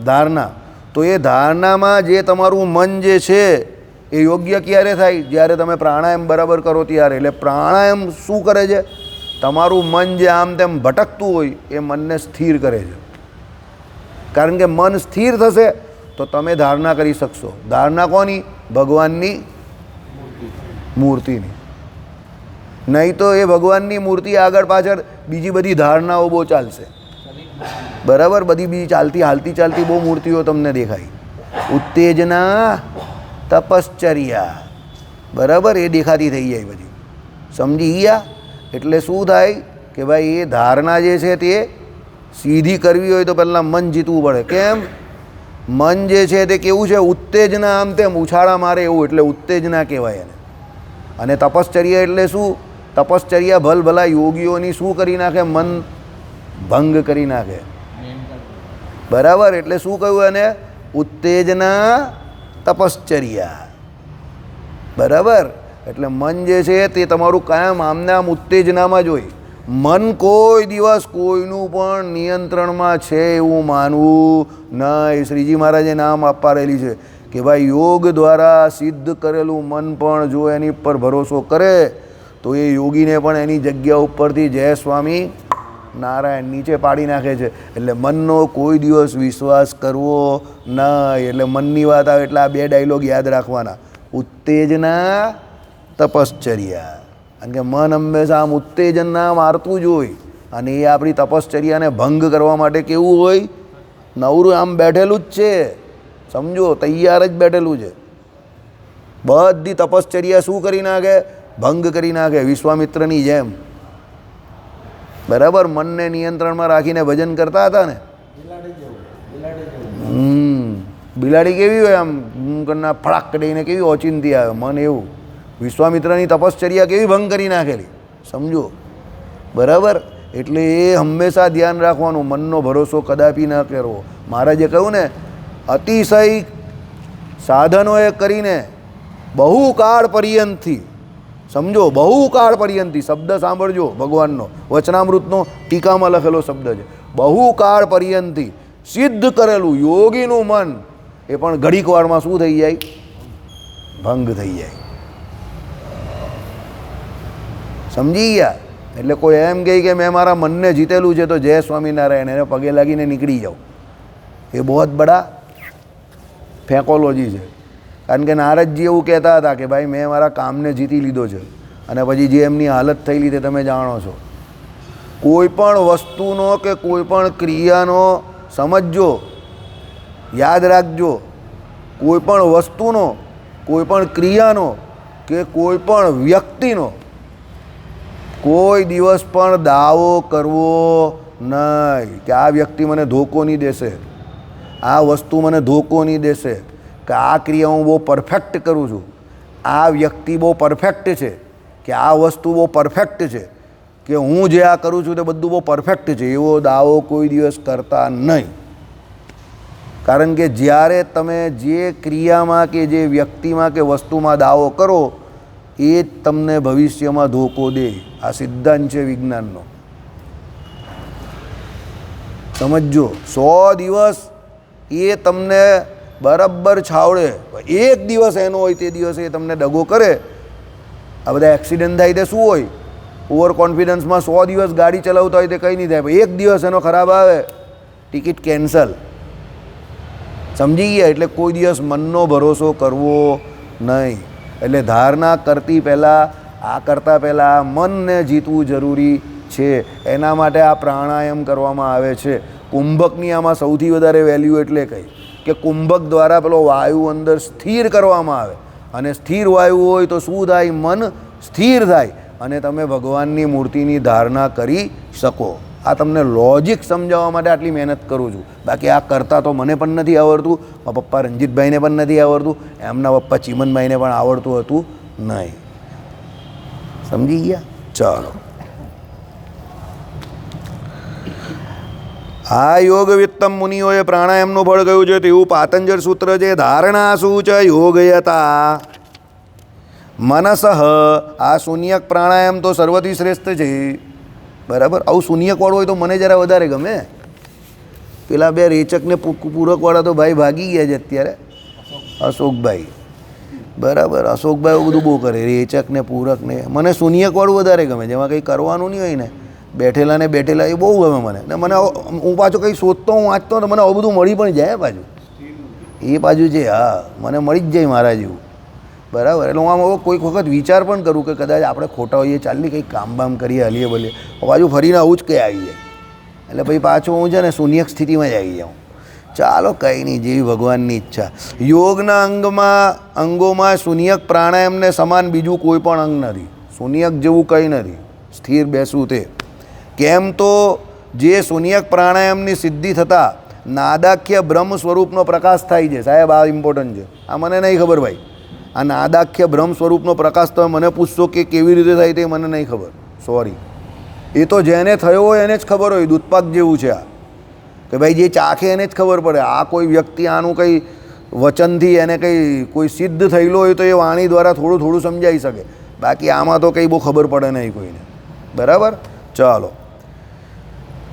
ધારણા. તો એ ધારણામાં જે તમારું મન જે છે એ યોગ્ય ક્યારે થાય? જ્યારે તમે પ્રાણાયામ બરાબર કરો ત્યારે. એટલે પ્રાણાયામ શું કરે છે? તમારું મન જે આમ તેમ ભટકતું હોય એ મનને સ્થિર કરે છે. કારણ કે મન સ્થિર થશે તો તમે ધારણા કરી શકશો. ધારણા કોની? ભગવાનની મૂર્તિની. નહીં તો એ ભગવાનની મૂર્તિ આગળ પાછળ બીજી બધી ધારણાઓ બહુ ચાલશે. બરાબર? બધી હાલતી ચાલતી બહુ મૂર્તિઓ તમને દેખાય. ઉત્તેજના, તપશ્ચર્યા, બરાબર? એ દેખાતી થઈ જાય બધી. સમજી ગયા? એટલે શું થાય કે ભાઈ એ ધારણા જે છે તે સીધી કરવી હોય તો પહેલાં મન જીતવું પડે. કેમ? મન જે છે તે કેવું છે? ઉત્તેજના, આમ તેમ ઉછાળા મારે એવું, એટલે ઉત્તેજના કહેવાય એને. અને તપશ્ચર્યા એટલે શું? તપશ્ચર્યા ભલભલા યોગીઓની શું કરી નાખે? મન ભંગ કરી નાખે. બરાબર? એટલે શું કહ્યું એને? ઉત્તેજના, તપશ્ચર્યા. બરાબર? એટલે મન જે છે તે તમારું કાયમ આમને આમ ઉત્તેજનામાં જ હોય. મન કોઈ દિવસ કોઈનું પણ નિયંત્રણમાં છે એવું માનવું નહીં. શ્રીજી મહારાજે નામ આપવારેલી છે કે ભાઈ યોગ દ્વારા સિદ્ધ કરેલું મન પણ જો એની પર ભરોસો કરે તો એ યોગીને પણ એની જગ્યા ઉપરથી જય સ્વામી નારાયણ નીચે પાડી નાખે છે. એટલે મનનો કોઈ દિવસ વિશ્વાસ કરવો નહીં. એટલે મનની વાત આવે એટલે આ બે ડાયલોગ યાદ રાખવાના: ઉત્તેજના, તપશ્ચર્યા. કારણ કે મન હંમેશા આમ ઉત્તેજનના મારતું જ હોય, અને એ આપણી તપશ્ચર્યાને ભંગ કરવા માટે કેવું હોય? નવરું આમ બેઠેલું જ છે. સમજો, તૈયાર જ બેઠેલું છે. બધી તપશ્ચર્યા શું કરી નાખે? ભંગ કરી નાખે, વિશ્વામિત્રની જેમ. બરાબર? મનને નિયંત્રણમાં રાખીને ભજન કરતા હતા ને. બિલાડી કેવી હોય? આમ કરના ફડાક દઈને કેવી ઓચિંતી આવે. મન એવું. વિશ્વામિત્રની તપશ્ચર્યા કેવી ભંગ કરી નાખેલી. સમજો. બરાબર? એટલે એ હંમેશા ધ્યાન રાખવાનું, મનનો ભરોસો કદાપી ન કરવો. મહારાજે કહ્યું ને, અતિશય સાધનોએ કરીને બહુ કાળ પર્યંતથી, સમજો, બહુ કાળ પર્યંતથી, શબ્દ સાંભળજો ભગવાનનો, વચનામૃતનો ટીકામાં લખેલો શબ્દ છે. બહુ કાળ પર્યંતથી સિદ્ધ કરેલું યોગીનું મન એ પણ ઘડીક વારમાં શું થઈ જાય? ભંગ થઈ જાય. સમજી ગયા? એટલે કોઈ એમ કહે કે મેં મારા મનને જીતેલું છે તો જય સ્વામિનારાયણ, એને પગે લાગીને નીકળી જાઓ, એ બહુ જ બડા ફેકોલોજી છે. કારણ કે નારદજી એવું કહેતા હતા કે ભાઈ મેં મારા કામને જીતી લીધો છે, અને પછી જે એમની હાલત થયેલી તે તમે જાણો છો. કોઈ પણ વસ્તુનો કે કોઈ પણ ક્રિયાનો સમજજો, યાદ રાખજો, કોઈ પણ વસ્તુનો, કોઈ પણ ક્રિયાનો કે કોઈ પણ વ્યક્તિનો કોઈ દિવસ પણ દાવો કરવો નહીં કે આ વ્યક્તિ મને ધોકો નહીં દેશે, આ વસ્તુ મને ધોકો નહીં દેશે, કે આ ક્રિયા હું બહુ પરફેક્ટ કરું છું, આ વ્યક્તિ બહુ પરફેક્ટ છે, કે આ વસ્તુ બહુ પરફેક્ટ છે, કે હું જે આ કરું છું તે બધું બહુ પરફેક્ટ છે, એવો દાવો કોઈ દિવસ કરતા નહીં. કારણ કે જ્યારે તમે જે ક્રિયામાં કે જે વ્યક્તિમાં કે વસ્તુમાં દાવો કરો એ જ તમને ભવિષ્યમાં ધોકો દે. આ સિદ્ધાંત છે વિજ્ઞાનનો. સમજો. 100 દિવસ એ તમને બરાબર છાવડે, એક દિવસ એનો હોય તે દિવસે એ તમને દગો કરે. આ બધા એક્સિડન્ટ થાય તે શું હોય? ઓવર કોન્ફિડન્સમાં 100 દિવસ ગાડી ચલાવતા હોય તે કંઈ નહીં થાય, પણ એક દિવસ એનો ખરાબ આવે ટિકિટ કેન્સલ. સમજી ગયા? એટલે કોઈ દિવસ મનનો ભરોસો કરવો નહીં. એટલે ધારણા કરતી પહેલાં, આ કરતાં પહેલાં મનને જીતવું જરૂરી છે. એના માટે આ પ્રાણાયામ કરવામાં આવે છે. કુંભકની આમાં સૌથી વધારે વેલ્યુ એટલે કહી કે કુંભક દ્વારા પેલો વાયુ અંદર સ્થિર કરવામાં આવે, અને સ્થિર વાયુ હોય તો શું થાય? મન સ્થિર થાય અને તમે ભગવાનની મૂર્તિની ધારણા કરી શકો. આ તમને લોજિક સમજાવવા માટે આટલી મહેનત કરું છું. બાકી આ કરતાં તો મને પણ નથી આવડતું, મારા પપ્પા રંજીતભાઈને પણ નથી આવડતું, એમના પપ્પા ચીમનભાઈને પણ આવડતું હતું નહીં. સમજી ગયા? ચાલો. આ યોગ વિત્તમ મુનિઓએ પ્રાણાયામનું ફળ કહ્યું છે તેવું પાતંજલ સૂત્ર છે. ધારણા શું છે? યોગયતા મનસઃ. આ શૂન્યક પ્રાણાયામ તો સર્વથી શ્રેષ્ઠ છે. બરાબર? આવું શૂન્યકવાળું હોય તો મને જરા વધારે ગમે. પેલા બે રેચકને પૂરકવાળા તો ભાઈ ભાગી ગયા છે અત્યારે, અશોકભાઈ. બરાબર? અશોકભાઈ બધું બહુ કરે, રેચકને પૂરકને. મને શૂન્યકવાળું વધારે ગમે, જેમાં કંઈ કરવાનું નહીં હોય ને, બેઠેલા ને બેઠેલા, એ બહુ ગમે મને. ને મને હું પાછો કંઈ શોધતો, હું વાંચતો તો મને આવું બધું મળી પણ જાય પાછું. એ બાજુ છે, હા, મને મળી જ જાય મારા જેવું. બરાબર? એટલે હું આમ કોઈક વખત વિચાર પણ કરું કે કદાચ આપણે ખોટા હોઈએ, ચાલની કંઈક કામ બામ કરીએ, હલીએ બલીએ, બાજુ ફરીને આવું જ કંઈ આવી જાય. એટલે પછી પાછું હું છે ને શૂન્યક સ્થિતિમાં જ આવી જાઉં. ચાલો, કંઈ નહીં, જેવી ભગવાનની ઈચ્છા. યોગના અંગોમાં શૂન્યક પ્રાણાયામને સમાન બીજું કોઈ પણ અંગ નથી. શૂન્યક જેવું કંઈ નથી. સ્થિર બેસવું તે. કેમ તો જે શૂન્યક પ્રાણાયામની સિદ્ધિ થતાં નાદાખ્ય બ્રહ્મ સ્વરૂપનો પ્રકાશ થાય છે. સાહેબ, આ ઇમ્પોર્ટન્ટ છે. આ મને નહીં ખબર ભાઈ. આ નાદાખ્ય બ્રહ્મ સ્વરૂપનો પ્રકાશ તમે મને પૂછશો કે કેવી રીતે થાય તે મને નહીં ખબર. સોરી. એ તો જેને થયો હોય એને જ ખબર હોય. દૂધપાક જેવું છે આ, કે ભાઈ જે ચાખે એને જ ખબર પડે. આ કોઈ વ્યક્તિ આનું કંઈ વચનથી એને કંઈ કોઈ સિદ્ધ થયેલો હોય તો એ વાણી દ્વારા થોડું થોડું સમજાઈ શકે. બાકી આમાં તો કંઈ બહુ ખબર પડે નહીં કોઈને. બરાબર? ચાલો.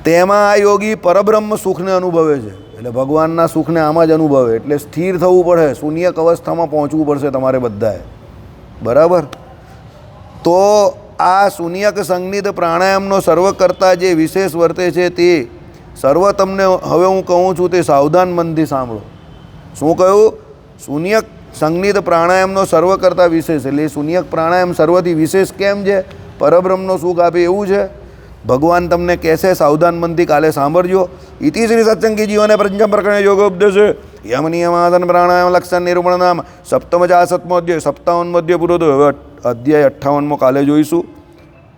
તેમાં આ યોગી પરબ્રહ્મ સુખને અનુભવે છે. એટલે ભગવાનના સુખને આમાં જ અનુભવે. એટલે સ્થિર થવું પડે, શૂન્યક અવસ્થામાં પહોંચવું પડશે તમારે બધાએ. બરાબર? તો આ શૂન્યક સંગીત પ્રાણાયામનો સર્વ કરતાં જે વિશેષ વર્તે છે તે સર્વ તમને હવે હું કહું છું તે સાવધાન મનથી સાંભળો. શું કહ્યું? શૂન્યક સંગીત પ્રાણાયામનો સર્વ કરતાં વિશેષ. એટલે શૂન્યક પ્રાણાયામ સર્વથી વિશેષ કેમ છે? પરબ્રહ્મનો સુખ આપે એવું છે. ભગવાન તમને કહેશે, સાવધાન મનથી કાલે સાંભળજો. ઇતિ શ્રી સત્સંગી જીવને પંચમ પ્રકરણે યોગોપદેશ યમ નિયમાસન પ્રાણાયામ લક્ષણ નિરૂપણ નામ સપ્તમ 57મો અધ્યાય 57મો અધ્યાય પૂરો થયો. હવે અધ્યાય 58મો કાલે જોઈશું.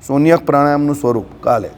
શૂન્યક પ્રાણાયામનું સ્વરૂપ કાલે.